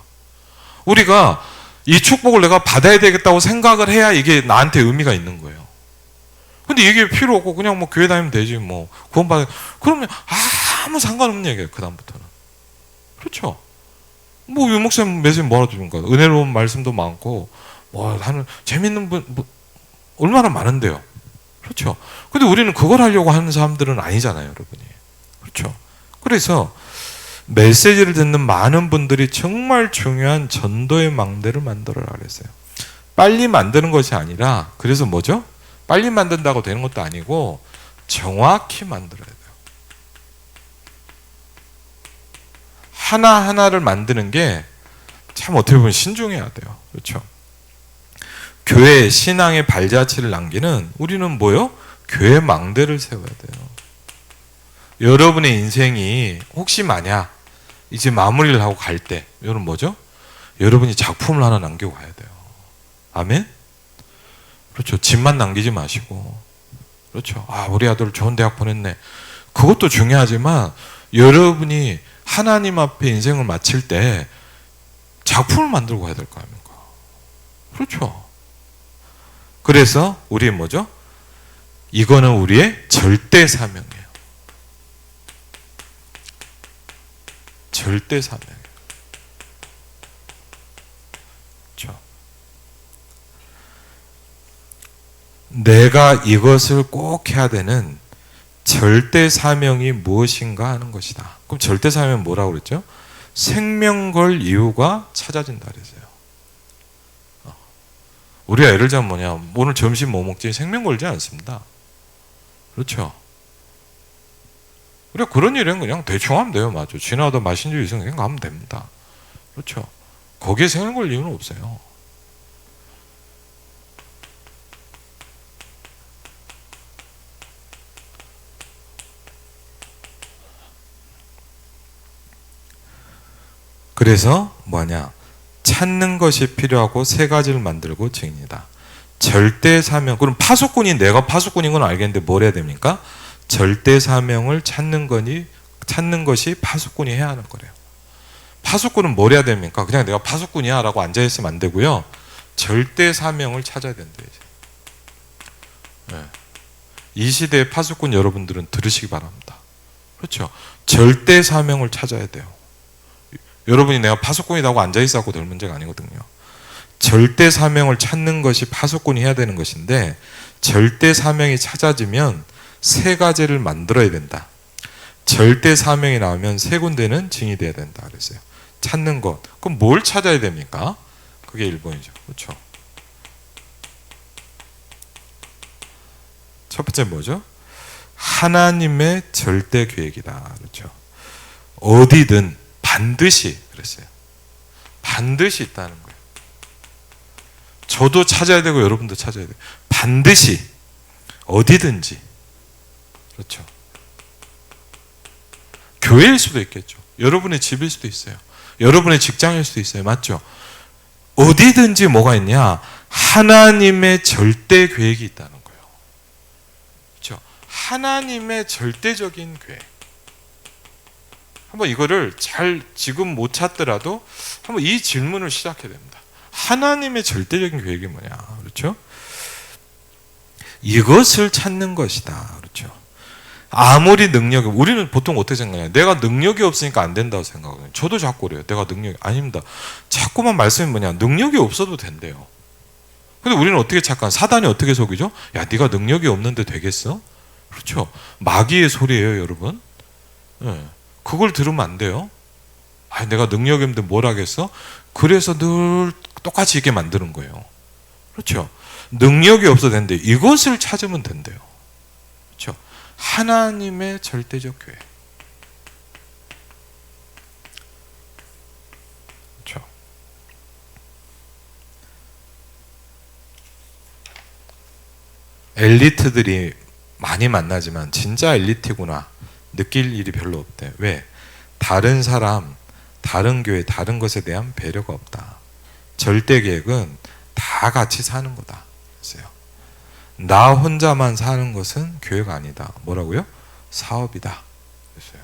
우리가 이 축복을 내가 받아야 되겠다고 생각을 해야 이게 나한테 의미가 있는 거예요. 근데 이게 필요 없고 그냥 뭐 교회 다니면 되지 뭐 구원받아 그러면 아무 상관없는 얘기예요. 그 다음부터는. 그렇죠? 뭐 유 목사님 메시지 뭐라 주는가? 은혜로운 말씀도 많고 뭐 하는 재밌는 분 뭐, 얼마나 많은데요. 그렇죠? 근데 우리는 그걸 하려고 하는 사람들은 아니잖아요, 여러분이. 그렇죠? 그래서 메시지를 듣는 많은 분들이 정말 중요한 전도의 망대를 만들어라 그랬어요. 빨리 만드는 것이 아니라 그래서 뭐죠? 빨리 만든다고 되는 것도 아니고 정확히 만들어야 돼요. 하나하나를 만드는 게 참 어떻게 보면 신중해야 돼요. 그렇죠? 교회 신앙의 발자취를 남기는 우리는 뭐요? 교회 망대를 세워야 돼요. 여러분의 인생이 혹시 만약 이제 마무리를 하고 갈 때 여러분 뭐죠? 여러분이 작품을 하나 남기고 가야 돼요. 아멘? 그렇죠. 집만 남기지 마시고 그렇죠. 아 우리 아들 좋은 대학 보냈네. 그것도 중요하지만 여러분이 하나님 앞에 인생을 마칠 때 작품을 만들고 가야 될 거 아닙니까? 그렇죠. 그래서 우리 뭐죠? 이거는 우리의 절대 사명이에요. 절대 사명이에요. 그렇죠. 내가 이것을 꼭 해야 되는 절대 사명이 무엇인가 하는 것이다. 그럼 절대 사명은 뭐라고 그랬죠? 생명 걸 이유가 찾아진다 그랬어요. 우리가 예를 들면 뭐냐, 오늘 점심 뭐 먹지? 생명 걸지 않습니다. 그렇죠? 우리가 그런 일은 그냥 대충 하면 돼요. 맞죠? 지나가다 마신 줄 있으면 그냥 가면 됩니다. 그렇죠? 거기에 생명 걸 이유는 없어요. 그래서 뭐냐? 찾는 것이 필요하고 세 가지를 만들고 증인이다. 절대 사명. 그럼 파수꾼이 내가 파수꾼인 건 알겠는데 뭘 해야 됩니까? 절대 사명을 찾는 것이 파수꾼이 해야 하는 거래요. 파수꾼은 뭘 해야 됩니까? 그냥 내가 파수꾼이야 라고 앉아있으면 안 되고요. 절대 사명을 찾아야 된대요. 네. 이 시대의 파수꾼 여러분들은 들으시기 바랍니다. 그렇죠? 절대 사명을 찾아야 돼요. 여러분이 내가 파수꾼이라고 앉아있어갖고 될 문제가 아니거든요. 절대 사명을 찾는 것이 파수꾼이 해야 되는 것인데 절대 사명이 찾아지면 세 가지를 만들어야 된다. 절대 사명이 나오면 세 군데는 증이 돼야 된다 그랬어요. 찾는 것. 그럼 뭘 찾아야 됩니까? 그게 1번이죠. 그렇죠. 첫 번째 뭐죠? 하나님의 절대 계획이다. 그렇죠. 어디든 반드시 그랬어요. 반드시 있다는 거예요. 저도 찾아야 되고 여러분도 찾아야 돼요. 반드시 어디든지. 그렇죠. 교회일 수도 있겠죠. 여러분의 집일 수도 있어요. 여러분의 직장일 수도 있어요. 맞죠? 어디든지 뭐가 있냐? 하나님의 절대 계획이 있다는 거예요. 그렇죠? 하나님의 절대적인 계획. 한번 이거를 잘 지금 못 찾더라도 한번 이 질문을 시작해야 됩니다. 하나님의 절대적인 계획이 뭐냐? 그렇죠? 이것을 찾는 것이다. 그렇죠? 아무리 능력이, 우리는 보통 어떻게 생각해요? 내가 능력이 없으니까 안 된다고 생각해요. 저도 자꾸 그래요. 내가 능력이, 아닙니다. 자꾸만 말씀이 뭐냐? 능력이 없어도 된대요. 근데 우리는 어떻게 착각, 사단이 어떻게 속이죠? 야, 네가 능력이 없는데 되겠어? 그렇죠? 마귀의 소리예요, 여러분. 네. 그걸 들으면 안 돼요. 아, 내가 능력이 없는데 뭘 하겠어? 그래서 늘 똑같이 있게 만드는 거예요. 그렇죠? 능력이 없어도 되는데 이것을 찾으면 된대요. 그렇죠? 하나님의 절대적 계획. 그렇죠? 엘리트들이 많이 만나지만 진짜 엘리트구나 느낄 일이 별로 없대. 왜? 다른 사람, 다른 교회, 다른 것에 대한 배려가 없다. 절대 계획은 다 같이 사는 거다. 그랬어요. 나 혼자만 사는 것은 교회가 아니다. 뭐라고요? 사업이다. 그랬어요.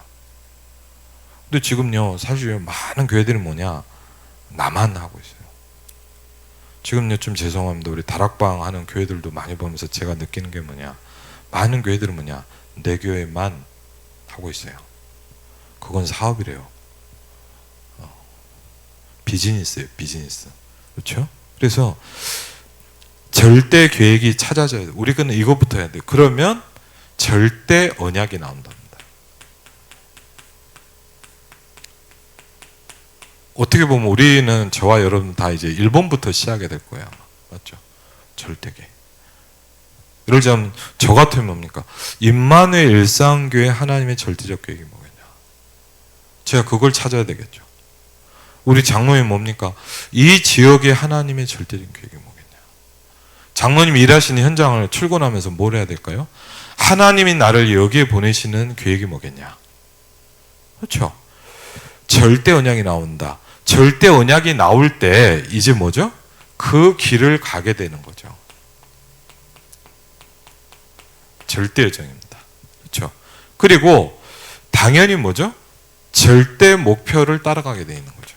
근데 지금요, 사실 많은 교회들이 뭐냐? 나만 하고 있어요. 지금요, 좀 죄송합니다. 우리 다락방 하는 교회들도 많이 보면서 제가 느끼는 게 뭐냐? 많은 교회들은 뭐냐? 내 교회만 하고 있어요. 그건 사업이래요. 비즈니스예요, 비즈니스. 그렇죠? 그래서 절대 계획이 찾아져야 돼. 우리는 이것부터 해야 돼. 그러면 절대 언약이 나온답니다. 어떻게 보면 우리는 저와 여러분 다 이제 1번부터 시작이 될 거예요. 맞죠? 절대 계획. 예를 들자면 저 같으면 뭡니까? 임마누엘 일상교회 하나님의 절대적 계획이 뭐겠냐? 제가 그걸 찾아야 되겠죠. 우리 장로님 뭡니까? 이 지역의 하나님의 절대적 계획이 뭐겠냐? 장로님 일하시는 현장을 출근하면서 뭘 해야 될까요? 하나님이 나를 여기에 보내시는 계획이 뭐겠냐? 그렇죠? 절대 언약이 나온다. 절대 언약이 나올 때 이제 뭐죠? 그 길을 가게 되는 거죠. 절대 여정입니다. 그렇죠? 그리고 당연히 뭐죠? 절대 목표를 따라가게 되어 있는 거죠.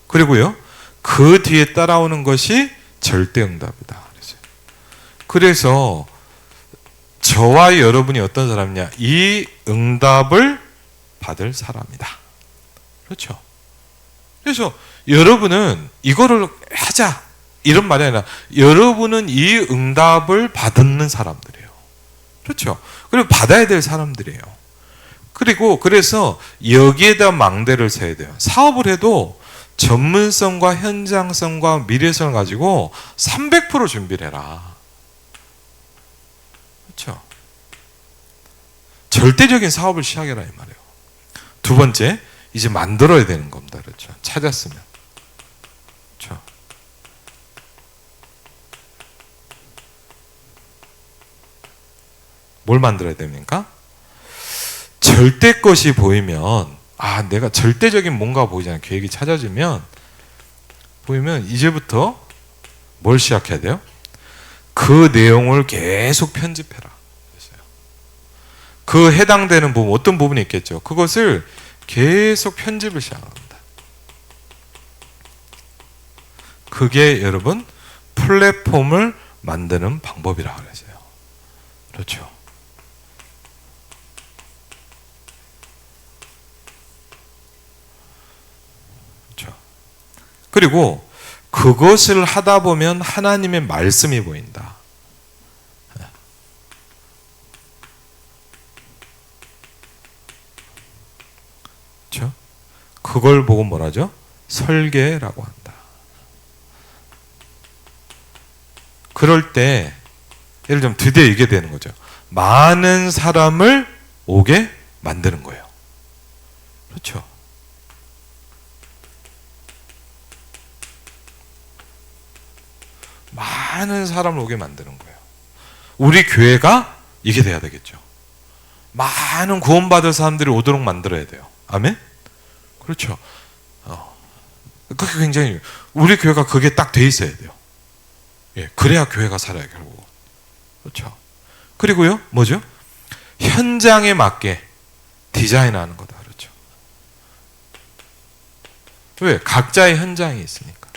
그리고요, 그 뒤에 따라오는 것이 절대 응답이다. 그래서 저와 여러분이 어떤 사람이냐? 이 응답을 받을 사람이다. 그렇죠? 그래서 여러분은 이거를 하자 이런 말이 아니라 여러분은 이 응답을 받는 사람들이에요. 그렇죠? 그리고 받아야 될 사람들이에요. 그리고 그래서 여기에다 망대를 세야 돼요. 사업을 해도 전문성과 현장성과 미래성을 가지고 300% 준비를 해라. 그렇죠? 절대적인 사업을 시작해라 이 말이에요. 두 번째, 이제 만들어야 되는 겁니다. 그렇죠? 찾았으면. 그렇죠? 뭘 만들어야 됩니까? 절대 것이 보이면, 아, 내가 절대적인 뭔가 보이잖아요. 계획이 찾아지면, 보이면 이제부터 뭘 시작해야 돼요? 그 내용을 계속 편집해라. 그 해당되는 부분, 어떤 부분이 있겠죠. 그것을 계속 편집을 시작합니다. 그게 여러분 플랫폼을 만드는 방법이라고 그랬어요. 그렇죠. 그렇죠. 그리고 그것을 하다 보면 하나님의 말씀이 보인다. 그걸 보고 뭐라죠? 설계라고 한다. 그럴 때 예를 들면 드디어 이게 되는 거죠. 많은 사람을 오게 만드는 거예요. 그렇죠? 많은 사람을 오게 만드는 거예요. 우리 교회가 이게 돼야 되겠죠. 많은 구원받을 사람들이 오도록 만들어야 돼요. 아멘? 그렇죠. 그게 굉장히 우리 교회가 그게 딱 돼 있어야 돼요. 예, 그래야 교회가 살아요, 결국. 그렇죠. 그리고요, 뭐죠? 현장에 맞게 디자인하는 거다. 그렇죠. 왜? 각자의 현장이 있으니까.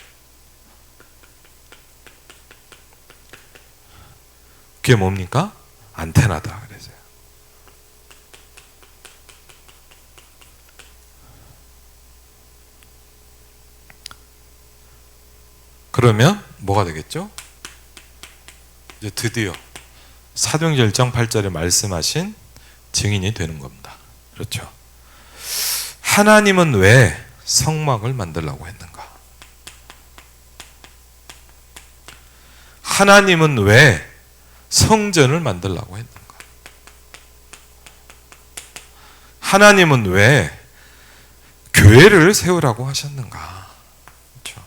그게 뭡니까? 안테나다. 그래서요. 그러면 뭐가 되겠죠? 이제 드디어 사도행전 1장 8절에 말씀하신 증인이 되는 겁니다. 그렇죠. 하나님은 왜 성막을 만들라고 했는가? 하나님은 왜 성전을 만들라고 했는가? 하나님은 왜 교회를 세우라고 하셨는가? 그렇죠.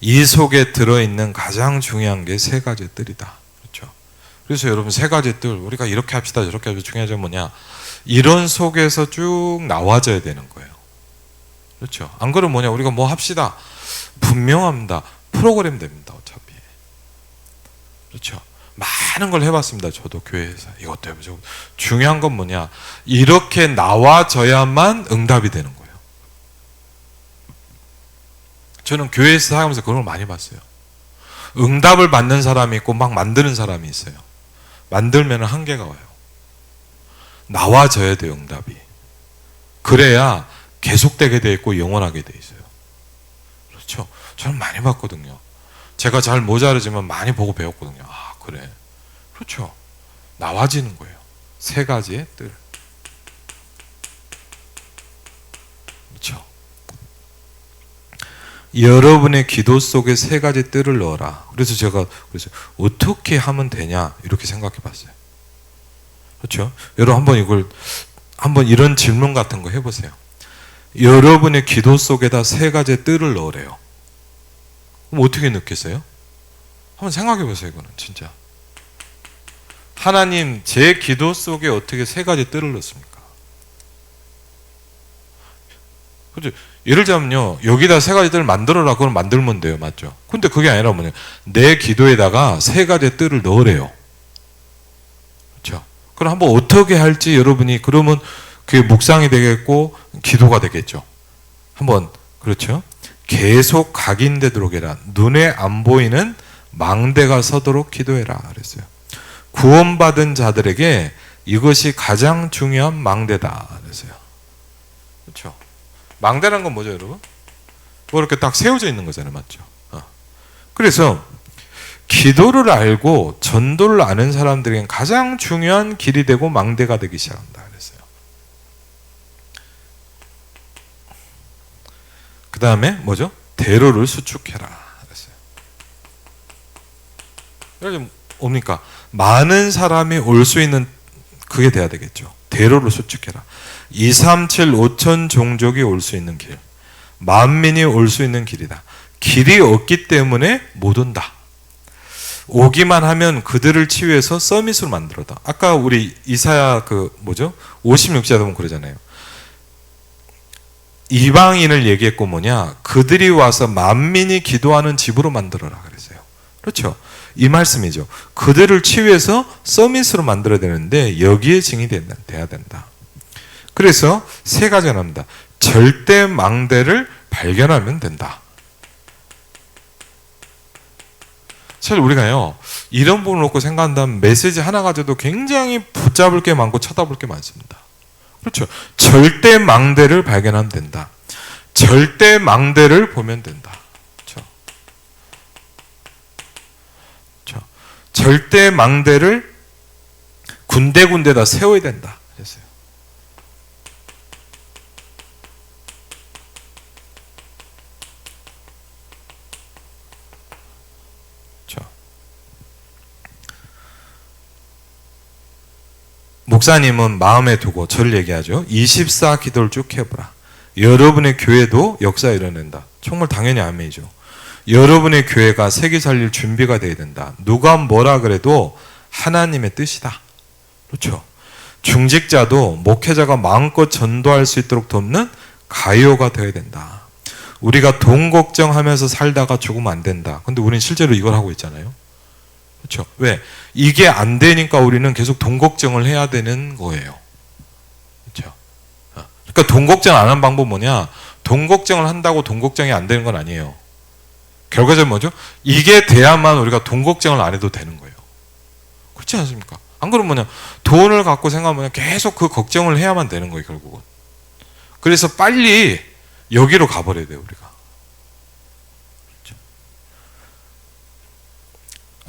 이 속에 들어있는 가장 중요한 게 세 가지 뜰이다. 그렇죠. 그래서 여러분 세 가지 뜰, 우리가 이렇게 합시다, 저렇게 합시다. 중요한 점 뭐냐? 이런 속에서 쭉 나와져야 되는 거예요. 그렇죠. 안 그러면 뭐냐? 우리가 뭐 합시다. 분명합니다. 프로그램 됩니다. 어차피. 그렇죠. 많은 걸 해봤습니다. 저도 교회에서 이것도 해보죠. 중요한 건 뭐냐? 이렇게 나와져야만 응답이 되는 거예요. 저는 교회에서 살면서 그런 걸 많이 봤어요. 응답을 받는 사람이 있고 막 만드는 사람이 있어요. 만들면 한계가 와요. 나와져야 돼요, 응답이. 그래야 계속되게 돼 있고 영원하게 돼 있어요. 그렇죠. 저는 많이 봤거든요. 제가 잘 모자르지만 많이 보고 배웠거든요. 아, 그래. 그렇죠. 나와지는 거예요. 세 가지의 뜰. 그렇죠. 여러분의 기도 속에 세 가지 뜰을 넣어라. 그래서 제가 어떻게 하면 되냐 이렇게 생각해 봤어요. 그렇죠. 여러분 한번 이런 질문 같은 거 해보세요. 여러분의 기도 속에다 세 가지 뜰을 넣으래요. 그럼 어떻게 넣겠어요? 한번 생각해 보세요. 이거는 진짜 하나님 제 기도 속에 어떻게 세 가지 뜰을 넣습니까? 그렇죠. 예를 들자면요, 여기다 세 가지 뜰을 만들어라. 그걸 만들면 돼요, 맞죠? 근데 그게 아니라 뭐냐, 내 기도에다가 세 가지 뜰을 넣으래요. 그렇죠. 그럼 한번 어떻게 할지 여러분이 그러면 그게 묵상이 되겠고 기도가 되겠죠. 한번 그렇죠. 계속 각인되도록 해라. 눈에 안 보이는 망대가 서도록 기도해라 그랬어요. 구원받은 자들에게 이것이 가장 중요한 망대다 그랬어요. 그렇죠. 망대라는 건 뭐죠, 여러분? 뭐 이렇게 딱 세워져 있는 거잖아요, 맞죠? 그래서 기도를 알고 전도를 아는 사람들에겐 가장 중요한 길이 되고 망대가 되기 시작한다 그랬어요. 그 다음에 뭐죠? 대로를 수축해라 그랬어요. 그래서 뭡니까? 많은 사람이 올 수 있는 그게 돼야 되겠죠. 대로를 수축해라. 2, 3, 7, 5천 종족이 올 수 있는 길, 만민이 올 수 있는 길이다. 길이 없기 때문에 못 온다. 오기만 하면 그들을 치유해서 서밋으로 만들어다. 아까 우리 이사야 56절에 보면 그러잖아요. 이방인을 얘기했고 뭐냐? 그들이 와서 만민이 기도하는 집으로 만들어라 그랬어요. 그렇죠. 이 말씀이죠. 그들을 치유해서 서밋으로 만들어야 되는데 여기에 증인이 돼야 된다. 그래서 세 가지가 나옵니다. 절대 망대를 발견하면 된다. 사실 우리가요, 이런 부분을 놓고 생각한다면 메시지 하나 가져도 굉장히 붙잡을 게 많고 쳐다볼 게 많습니다. 그렇죠. 절대 망대를 발견하면 된다. 절대 망대를 보면 된다. 그렇죠. 그렇죠. 절대 망대를 군데군데다 세워야 된다. 됐어요. 목사님은 마음에 두고 저를 얘기하죠. 24 기도를 쭉 해보라. 여러분의 교회도 역사 이뤄낸다. 정말 당연히 아멘이죠. 여러분의 교회가 세계 살릴 준비가 돼야 된다. 누가 뭐라 그래도 하나님의 뜻이다. 그렇죠. 중직자도 목회자가 마음껏 전도할 수 있도록 돕는 가요가 되어야 된다. 우리가 돈 걱정하면서 살다가 죽으면 안 된다. 근데 우리는 실제로 이걸 하고 있잖아요. 그렇죠. 왜? 이게 안 되니까 우리는 계속 돈 걱정을 해야 되는 거예요. 그렇죠. 그러니까 돈 걱정 안 하는 방법 뭐냐? 돈 걱정을 한다고 돈 걱정이 안 되는 건 아니에요. 결과적으로 뭐죠? 이게 돼야만 우리가 돈 걱정을 안 해도 되는 거예요. 그렇지 않습니까? 안 그러면 뭐냐? 돈을 갖고 생각하면 계속 그 걱정을 해야만 되는 거예요, 결국은. 그래서 빨리 여기로 가버려야 돼요, 우리가.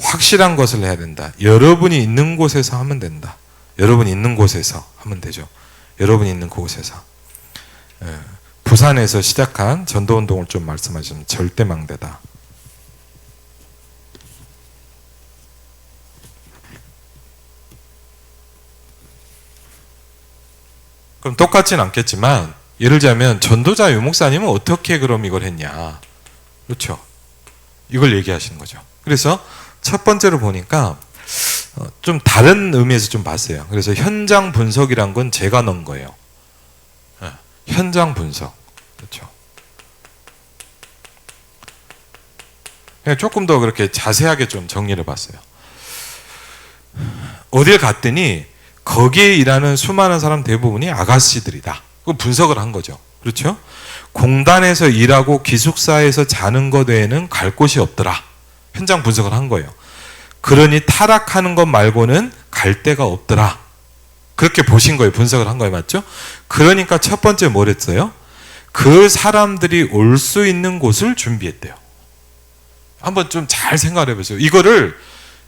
확실한 것을 해야 된다. 여러분이 있는 곳에서 하면 된다. 여러분이 있는 곳에서 하면 되죠. 여러분이 있는 그곳에서. 부산에서 시작한 전도운동을 좀 말씀하시면 절대망대다. 그럼 똑같진 않겠지만 예를 들자면 전도자 유목사님은 어떻게 그럼 이걸 했냐. 그렇죠. 이걸 얘기하시는 거죠. 그래서 첫 번째로 보니까 좀 다른 의미에서 좀 봤어요. 그래서 현장 분석이란 건 제가 넣은 거예요. 현장 분석. 그렇죠. 그냥 조금 더 그렇게 자세하게 좀 정리를 해봤어요. 어딜 갔더니 거기에 일하는 수많은 사람 대부분이 아가씨들이다. 그 분석을 한 거죠. 그렇죠? 공단에서 일하고 기숙사에서 자는 것 외에는 갈 곳이 없더라. 현장 분석을 한 거예요. 그러니 타락하는 것 말고는 갈 데가 없더라. 그렇게 보신 거예요. 분석을 한 거예요. 맞죠? 그러니까 첫 번째 뭘 했어요? 그 사람들이 올 수 있는 곳을 준비했대요. 한번 좀 잘 생각을 해보세요. 이거를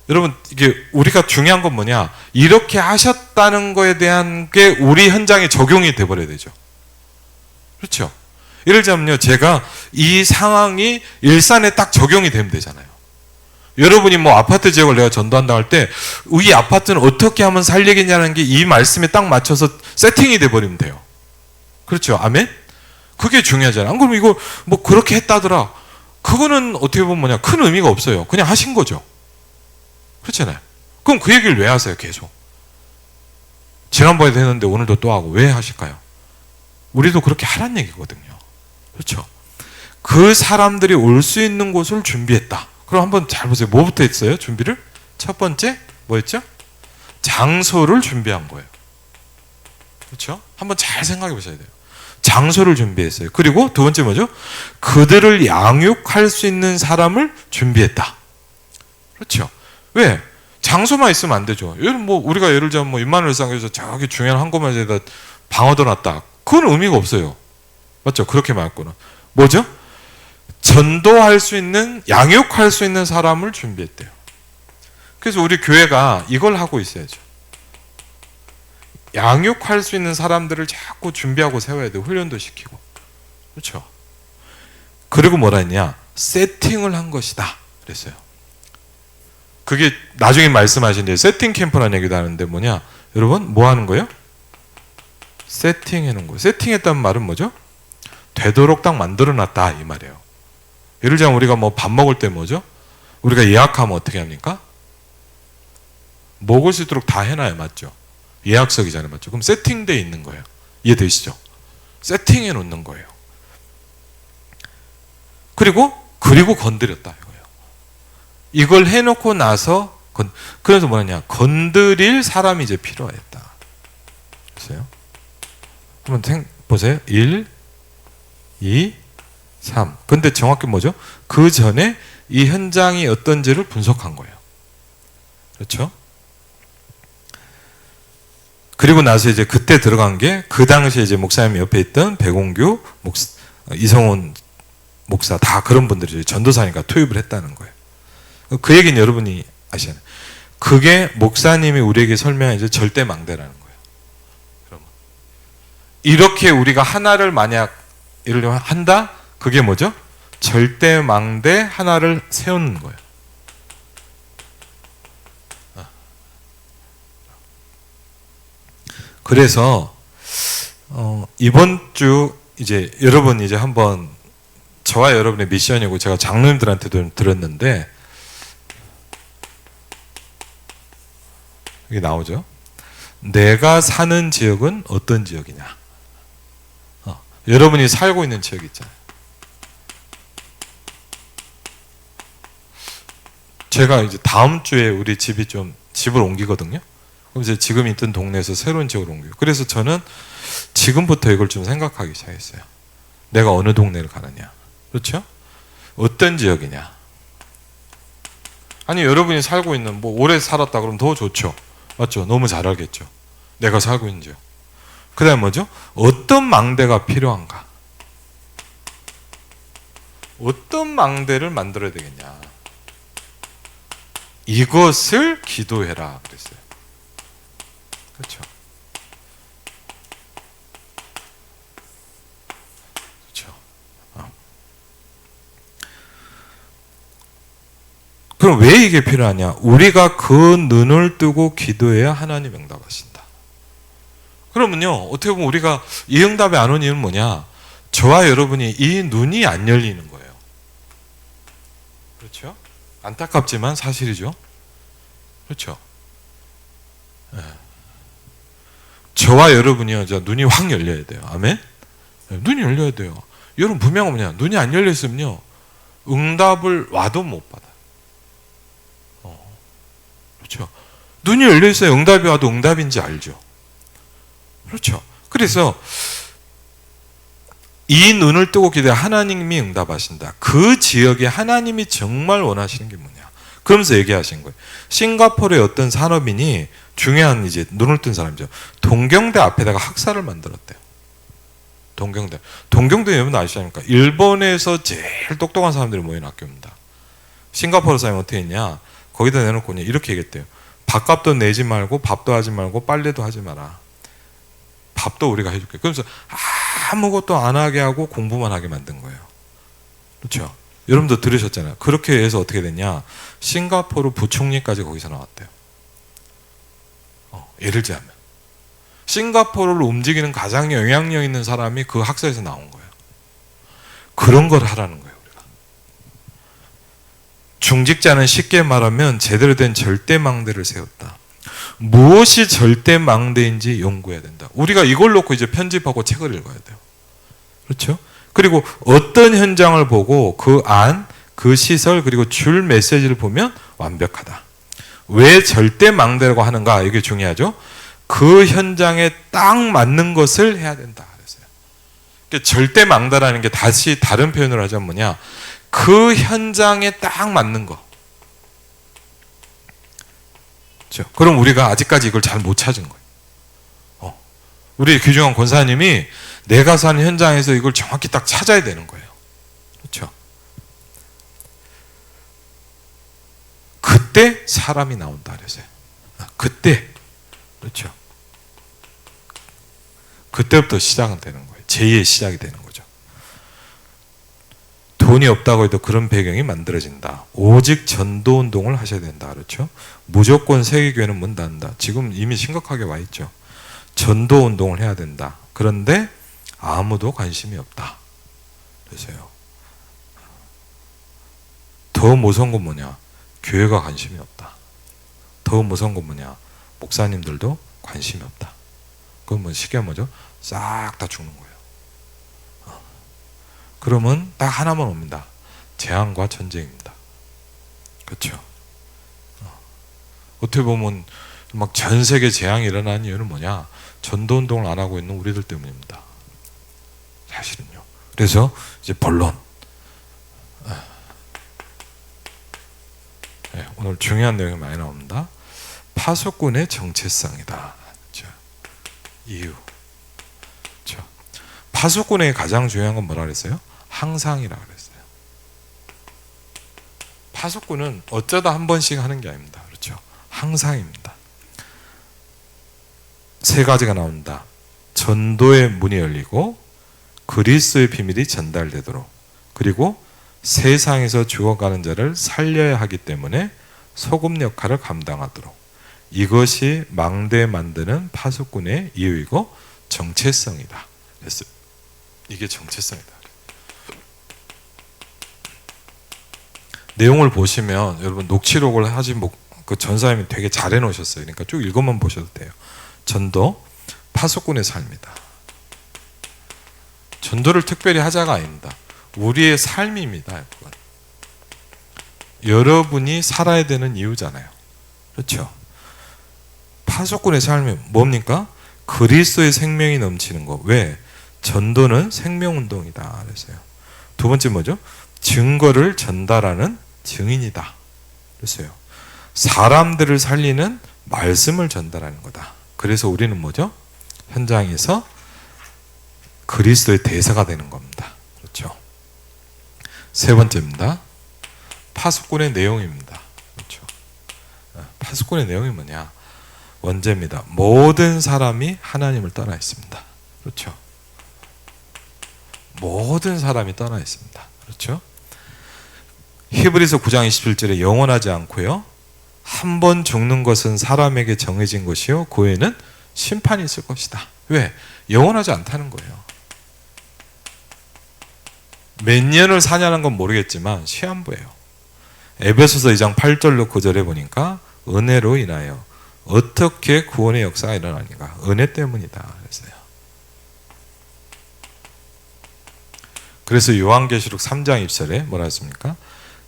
여러분, 이게 우리가 중요한 건 뭐냐? 이렇게 하셨다는 거에 대한 게 우리 현장에 적용이 돼버려야 되죠. 그렇죠? 예를 들자면요, 제가 이 상황이 일산에 딱 적용이 되면 되잖아요. 여러분이 뭐 아파트 지역을 내가 전도한다 할 때 이 아파트는 어떻게 하면 살리겠냐는 게 이 말씀에 딱 맞춰서 세팅이 돼버리면 돼요. 그렇죠? 아멘? 그게 중요하잖아요. 안 그러면 이거 뭐 그렇게 했다더라. 그거는 어떻게 보면 뭐냐, 큰 의미가 없어요. 그냥 하신 거죠. 그렇잖아요. 그럼 그 얘기를 왜 하세요, 계속? 지난번에도 했는데 오늘도 또 하고 왜 하실까요? 우리도 그렇게 하란 얘기거든요. 그렇죠? 그 사람들이 올 수 있는 곳을 준비했다. 그럼 한번 잘 보세요. 뭐부터 했어요? 준비를? 첫 번째 뭐였죠? 장소를 준비한 거예요. 그렇죠? 한번 잘 생각해 보셔야 돼요. 장소를 준비했어요. 그리고 두 번째 뭐죠? 그들을 양육할 수 있는 사람을 준비했다. 그렇죠? 왜? 장소만 있으면 안 되죠. 우리가 예를 들자면 임마누엘상에서 저기 중요한 한 곳만에다 방어도 놨다. 그건 의미가 없어요. 맞죠? 그렇게 말고는 뭐죠? 전도할 수 있는, 양육할 수 있는 사람을 준비했대요. 그래서 우리 교회가 이걸 하고 있어야죠. 양육할 수 있는 사람들을 자꾸 준비하고 세워야 돼요. 훈련도 시키고. 그렇죠? 그리고 뭐라 했냐? 세팅을 한 것이다. 그랬어요. 그게 나중에 말씀하신 세팅 캠프라는 얘기도 하는데 뭐냐? 여러분, 뭐 하는 거예요? 세팅해 놓은 거예요. 세팅했다는 말은 뭐죠? 되도록 딱 만들어 놨다. 이 말이에요. 예를 들자면 우리가 뭐 밥 먹을 때 뭐죠? 우리가 예약하면 어떻게 합니까? 먹을 수 있도록 다 해놔요. 맞죠? 예약석이잖아요. 맞죠? 그럼 세팅되어 있는 거예요. 이해되시죠? 세팅해 놓는 거예요. 그리고 건드렸다 이거예요. 이걸 해놓고 나서 그래서 뭐냐? 건드릴 사람이 이제 필요했다. 보세요. 한번 보세요. 1, 2, 3. 근데 정확히 뭐죠? 그 전에 이 현장이 어떤지를 분석한 거예요. 그렇죠? 그리고 나서 이제 그때 들어간 게 그 당시에 이제 목사님 옆에 있던 백홍규 목사, 이성훈 목사 다 그런 분들이 전도사니까 투입을 했다는 거예요. 그 얘기는 여러분이 아시잖아요. 그게 목사님이 우리에게 설명한 이제 절대 망대라는 거예요. 이렇게 우리가 하나를 만약 예를 들면 한다? 그게 뭐죠? 절대망대 하나를 세우는 거예요. 그래서 이번 주 이제 여러분 이제 한번 저와 여러분의 미션이고 제가 장로님들한테도 들었는데 여기 나오죠. 내가 사는 지역은 어떤 지역이냐. 여러분이 살고 있는 지역 있잖아요. 제가 이제 다음 주에 우리 집이 좀 집을 옮기거든요. 그럼 이제 지금 있던 동네에서 새로운 지역으로 옮겨요. 그래서 저는 지금부터 이걸 좀 생각하기 시작했어요. 내가 어느 동네를 가느냐. 그렇죠? 어떤 지역이냐. 아니 여러분이 살고 있는 뭐 오래 살았다 그러면 더 좋죠. 맞죠? 너무 잘 알겠죠. 내가 살고 있는 지역. 그 다음에 뭐죠? 어떤 망대가 필요한가? 어떤 망대를 만들어야 되겠냐? 이것을 기도해라 그랬어요. 그렇죠? 그렇죠? 그럼 왜 이게 필요하냐? 우리가 그 눈을 뜨고 기도해야 하나님 응답하신다. 그러면요, 어떻게 보면 우리가 이 응답이 안 온 이유는 뭐냐? 저와 여러분이 이 눈이 안 열리는 거예요. 그렇죠? 안타깝지만 사실이죠. 그렇죠? 네. 저와 여러분이요, 눈이 확 열려야 돼요. 아멘? 네, 눈이 열려야 돼요. 여러분 분명 뭐냐? 눈이 안 열려 있으면요, 응답을 와도 못 받아요. 그렇죠? 눈이 열려 있어야 응답이 와도 응답인지 알죠. 그렇죠. 그래서 이 눈을 뜨고 기도해 하나님이 응답하신다. 그 지역에 하나님이 정말 원하시는 게 뭐냐. 그러면서 얘기하신 거예요. 싱가포르의 어떤 산업인이 중요한 이제 눈을 뜬 사람이죠. 동경대 앞에다가 학사를 만들었대요. 동경대. 동경대 여러분 아시십니까? 일본에서 제일 똑똑한 사람들이 모이는 학교입니다. 싱가포르 사람이 어떻게 했냐. 거기다 내놓고 그냥 이렇게 얘기했대요. 밥값도 내지 말고 밥도 하지 말고 빨래도 하지 마라. 밥도 우리가 해줄게. 그래서 아무것도 안 하게 하고 공부만 하게 만든 거예요. 그렇죠? 여러분도 들으셨잖아요. 그렇게 해서 어떻게 됐냐? 싱가포르 부총리까지 거기서 나왔대요. 예를 들자면 싱가포르를 움직이는 가장 영향력 있는 사람이 그 학사에서 나온 거예요. 그런 걸 하라는 거예요. 우리가. 중직자는 쉽게 말하면 제대로 된 절대망대를 세웠다. 무엇이 절대망대인지 연구해야 된다. 우리가 이걸 놓고 이제 편집하고 책을 읽어야 돼요. 그렇죠? 그리고 어떤 현장을 보고 그 안, 그 시설, 그리고 줄 메시지를 보면 완벽하다. 왜 절대망대라고 하는가? 이게 중요하죠. 그 현장에 딱 맞는 것을 해야 된다. 그랬어요. 그러니까 절대망대라는 게 다시 다른 표현을 하자면 뭐냐? 그 현장에 딱 맞는 거. 그렇죠? 그럼 우리가 아직까지 이걸 잘 못 찾은 거예요. 우리 귀중한 권사님이 내가 사는 현장에서 이걸 정확히 딱 찾아야 되는 거예요. 그렇죠? 그때 사람이 나온다 그랬어요. 그때. 그렇죠? 그때부터 시작은 되는 거예요. 제2의 시작이 되는 거죠. 돈이 없다고 해도 그런 배경이 만들어진다. 오직 전도운동을 하셔야 된다. 그렇죠? 무조건 세계교회는 문 닫는다. 지금 이미 심각하게 와 있죠. 전도운동을 해야 된다. 그런데 아무도 관심이 없다. 그래서요. 더 무서운 건 뭐냐? 교회가 관심이 없다. 더 무서운 건 뭐냐? 목사님들도 관심이 없다. 그건 뭐 쉽게 뭐죠? 싹 다 죽는 거예요. 그러면 딱 하나만 옵니다. 재앙과 전쟁입니다. 그렇죠? 어떻게 보면 막 전 세계 재앙이 일어나는 이유는 뭐냐? 전도운동을 안 하고 있는 우리들 때문입니다. 사실은요. 그래서 이제 본론. 네, 오늘 중요한 내용이 많이 나옵니다. 파수꾼의 정체성이다. 그렇죠? 이유. 그렇죠? 파수꾼의 가장 중요한 건 뭐라 그랬어요? 항상이라 그랬어요. 파수꾼은 어쩌다 한 번씩 하는 게 아닙니다. 그렇죠? 항상입니다. 세 가지가 나온다. 전도의 문이 열리고 그리스도의 비밀이 전달되도록, 그리고 세상에서 죽어가는 자를 살려야 하기 때문에 소금 역할을 감당하도록, 이것이 망대 만드는 파수꾼의 이유이고 정체성이다. 그래서 이게 정체성이다. 내용을 보시면 여러분 녹취록을 하신 그 전사님이 되게 잘 해놓으셨어요. 그러니까 쭉 읽어만 보셔도 돼요. 전도, 파수꾼의 삶이다. 전도를 특별히 하자가 아닙니다. 우리의 삶입니다. 그건. 여러분이 살아야 되는 이유잖아요. 그렇죠? 파수꾼의 삶이 뭡니까? 그리스도의 생명이 넘치는 것. 왜? 전도는 생명운동이다 그랬어요. 두 번째 뭐죠? 증거를 전달하는 증인이다 그랬어요. 사람들을 살리는 말씀을 전달하는 거다. 그래서 우리는 뭐죠? 현장에서 그리스도의 대사가 되는 겁니다. 그렇죠? 세 번째입니다. 파수꾼의 내용입니다. 그렇죠? 파수꾼의 내용이 뭐냐? 원제입니다. 모든 사람이 하나님을 떠나 있습니다. 그렇죠? 모든 사람이 떠나 있습니다. 그렇죠? 히브리서 9장 27절에 영원하지 않고요, 한 번 죽는 것은 사람에게 정해진 것이요 그 후에는 심판이 있을 것이다. 왜? 영원하지 않다는 거예요. 몇 년을 사냐는 건 모르겠지만 시한부예요. 에베소서 2장 8절로 9절에 보니까 은혜로 인하여 어떻게 구원의 역사가 일어나는가? 은혜 때문이다 그랬어요. 그래서 요한계시록 3장 1절에 뭐라 했습니까?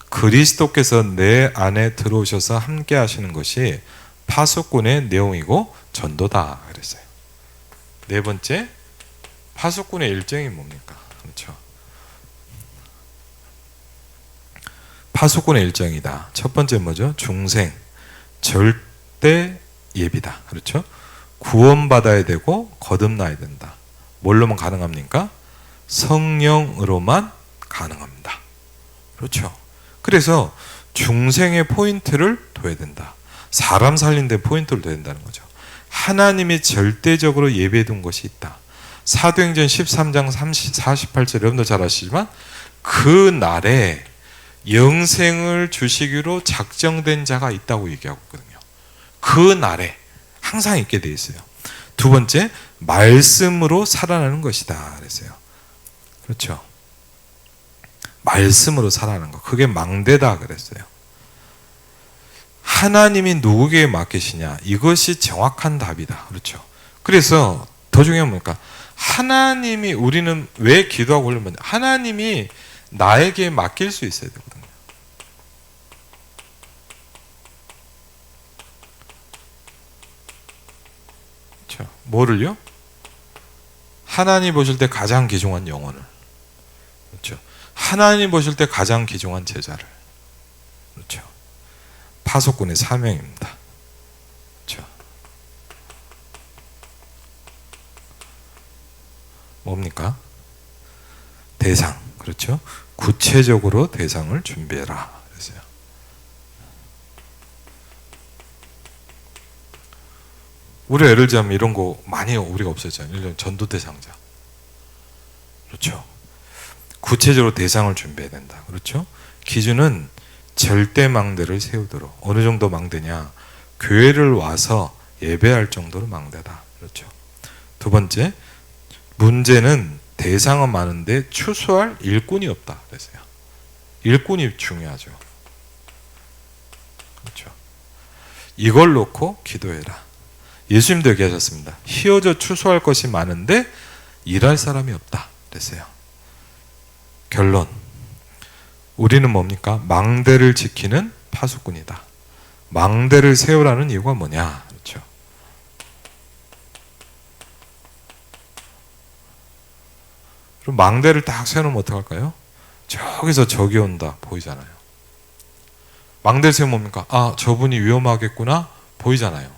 그리스도께서 내 안에 들어오셔서 함께 하시는 것이 파수꾼의 내용이고 전도다 그랬어요. 네 번째, 파수꾼의 일정이 뭡니까? 그렇죠? 파수꾼의 일정이다. 첫 번째 뭐죠? 중생, 절대 예비다. 그렇죠? 구원받아야 되고 거듭나야 된다. 뭘로만 가능합니까? 성령으로만 가능합니다. 그렇죠? 그래서 중생의 포인트를 둬야 된다. 사람 살린 데 포인트를 둬야 된다는 거죠. 하나님이 절대적으로 예배해 둔 것이 있다. 사도행전 13장 48절 여러분도 잘 아시지만 그 날에 영생을 주시기로 작정된 자가 있다고 얘기하고 있거든요. 그 날에 항상 있게 돼 있어요. 두 번째, 말씀으로 살아나는 것이다 그랬어요. 그렇죠? 말씀으로 살아나는 것, 그게 망대다 그랬어요. 하나님이 누구에게 맡기시냐, 이것이 정확한 답이다. 그렇죠? 그래서 더 중요한 뭡니까? 하나님이, 우리는 왜 기도하고 그러면 하나님이 나에게 맡길 수 있어야 되거든요. 그렇죠? 뭐를요? 하나님 보실 때 가장 귀중한 영혼을, 그렇죠? 하나님 보실 때 가장 귀중한 제자를, 그렇죠? 파수꾼의 사명입니다. 그렇죠? 뭡니까? 대상, 그렇죠? 구체적으로 대상을 준비해라 그랬어요. 우리 예를 들자면 이런 거 많이 우리가 없었잖아요. 예를 들면 전도 대상자, 그렇죠? 구체적으로 대상을 준비해야 된다. 그렇죠? 기준은 절대 망대를 세우도록. 어느 정도 망대냐? 교회를 와서 예배할 정도로 망대다. 그렇죠? 두 번째, 문제는 대상은 많은데 추수할 일꾼이 없다 그랬어요. 일꾼이 중요하죠. 그렇죠? 이걸 놓고 기도해라. 예수님도 얘기하셨습니다. 희어져 추수할 것이 많은데 일할 사람이 없다 그랬어요. 결론, 우리는 뭡니까? 망대를 지키는 파수꾼이다. 망대를 세우라는 이유가 뭐냐? 그렇죠? 그럼 망대를 딱 세우면 어떡할까요? 저기서 적이 온다 보이잖아요. 망대를 세우면 뭡니까? 아, 저분이 위험하겠구나 보이잖아요.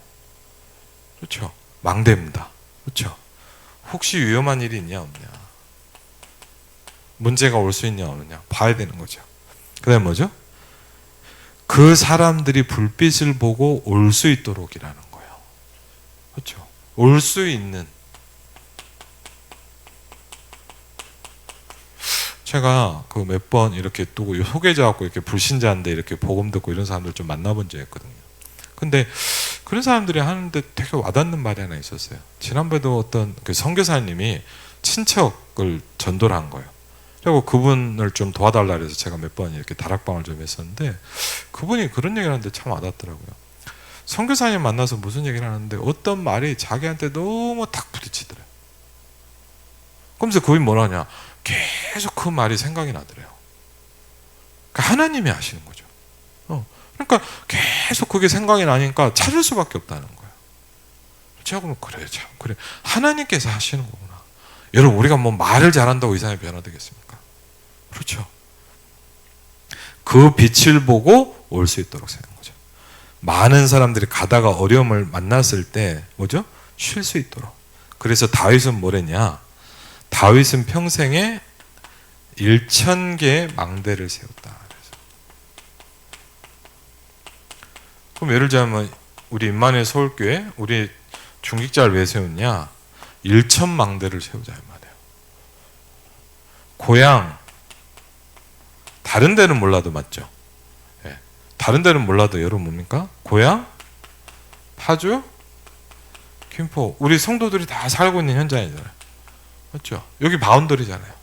그렇죠? 망대입니다. 그렇죠? 혹시 위험한 일이 있냐 없냐, 문제가 올 수 있냐 없느냐 봐야 되는 거죠. 그 다음에 뭐죠? 그 사람들이 불빛을 보고 올 수 있도록이라는 거예요. 그렇죠? 올 수 있는, 제가 그 몇 번 이렇게 또 소개자갖고 이렇게 불신자인데 이렇게 복음 듣고 이런 사람들 좀 만나본 적이 있거든요. 근데 그런 사람들이 하는데 되게 와닿는 말이 하나 있었어요. 지난번에도 어떤 그 선교사님이 친척을 전도를 한 거예요. 그리고 그분을 좀 도와달라 그래서 제가 몇 번 이렇게 다락방을 좀 했었는데, 그분이 그런 얘기를 하는데 참 와닿더라고요. 선교사님 만나서 무슨 얘기를 하는데 어떤 말이 자기한테 너무 탁 부딪히더래요. 그러면서 그분이 뭐라냐, 계속 그 말이 생각이 나더래요. 그러니까 하나님이 하시는 거죠. 그러니까 계속 그게 생각이 나니까 찾을 수밖에 없다는 거예요. 제가 그러면 그래, 참 그래, 하나님께서 하시는 거구나. 여러분, 우리가 뭐 말을 잘한다고 이 사람이 변화되겠습니까? 그렇죠. 그 빛을 보고 올 수 있도록 생각한 거죠. 많은 사람들이 가다가 어려움을 만났을 때 뭐죠? 쉴 수 있도록. 그래서 다윗은 뭐랬냐? 다윗은 평생에 1000개의 망대를 세웠다. 그래서. 그럼 예를 들자면 우리 임마누엘 서울교회 우리 중직자를 왜 세웠냐? 1000망대를 세우자 이 말이에요. 고향 다른 데는 몰라도 맞죠? 예. 다른 데는 몰라도 여러분 뭡니까? 고향, 파주, 김포, 우리 성도들이 다 살고 있는 현장이잖아요. 맞죠? 여기 바운더리잖아요.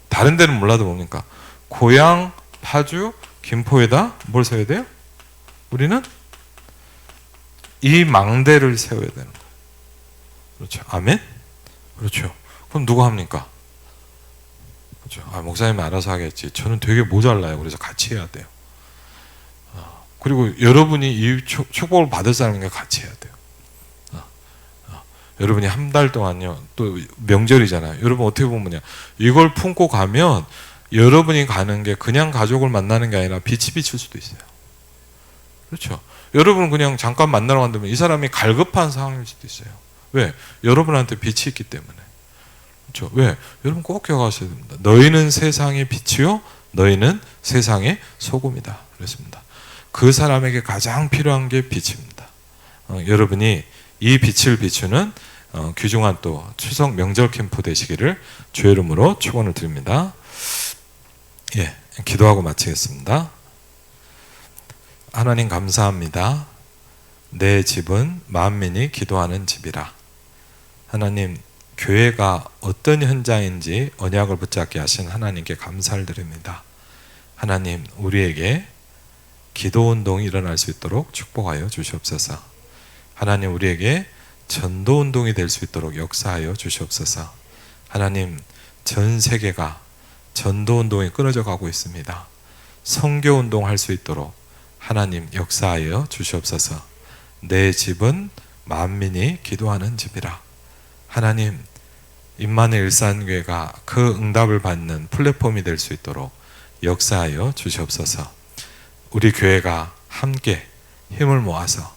다른 데는 몰라도 뭡니까? 고향, 파주, 김포에다 뭘 세워야 돼요? 우리는 이 망대를 세워야 되는 거예요. 그렇죠? 아멘? 그렇죠. 그럼 누가 합니까? 그렇죠. 목사님이 알아서 하겠지. 저는 되게 모자라요. 그래서 같이 해야 돼요. 그리고 여러분이 이 축복을 받을 사람과 같이 해야 돼요. 여러분이 한 달 동안요, 또 명절이잖아요. 여러분 어떻게 보면요, 이걸 품고 가면 여러분이 가는 게 그냥 가족을 만나는 게 아니라 빛이 비칠 수도 있어요. 그렇죠. 여러분 그냥 잠깐 만나러 간다면 이 사람이 갈급한 상황일 수도 있어요. 왜? 여러분한테 빛이 있기 때문에. 그렇죠. 왜? 여러분 꼭 기억하셔야 됩니다. 너희는 세상의 빛이요, 너희는 세상의 소금이다. 그랬습니다. 그 사람에게 가장 필요한 게 빛입니다. 여러분이 이 빛을 비추는 귀중한 또 추석 명절 캠프 되시기를 주의 이름으로 축원을 드립니다. 예, 기도하고 마치겠습니다. 하나님 감사합니다. 내 집은 만민이 기도하는 집이라. 하나님, 교회가 어떤 현장인지 언약을 붙잡게 하신 하나님께 감사를 드립니다. 하나님, 우리에게 기도운동이 일어날 수 있도록 축복하여 주시옵소서. 하나님, 우리에게 전도운동이 될 수 있도록 역사하여 주시옵소서. 하나님, 전 세계가 전도운동이 끊어져 가고 있습니다. 선교운동 할 수 있도록 하나님 역사하여 주시옵소서. 내 집은 만민이 기도하는 집이라. 하나님, 임마누엘 일산교회가 그 응답을 받는 플랫폼이 될 수 있도록 역사하여 주시옵소서. 우리 교회가 함께 힘을 모아서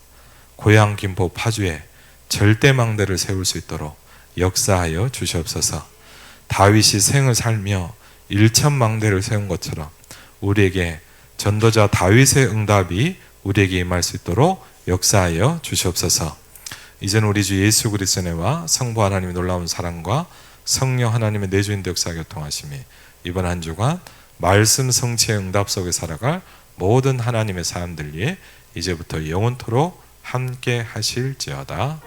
고향 김포 파주에 절대망대를 세울 수 있도록 역사하여 주시옵소서. 다윗이 생을 살며 1000망대를 세운 것처럼 우리에게 전도자 다윗의 응답이 우리에게 임할 수 있도록 역사하여 주시옵소서. 이제는 우리 주 예수 그리스도의 은혜와 성부 하나님의 놀라운 사랑과 성령 하나님의 내주인도 역사 교통하심이 이번 한 주간 말씀 성취의 응답 속에 살아갈 모든 하나님의 사람들 위해 이제부터 영원토록 함께 하실지어다.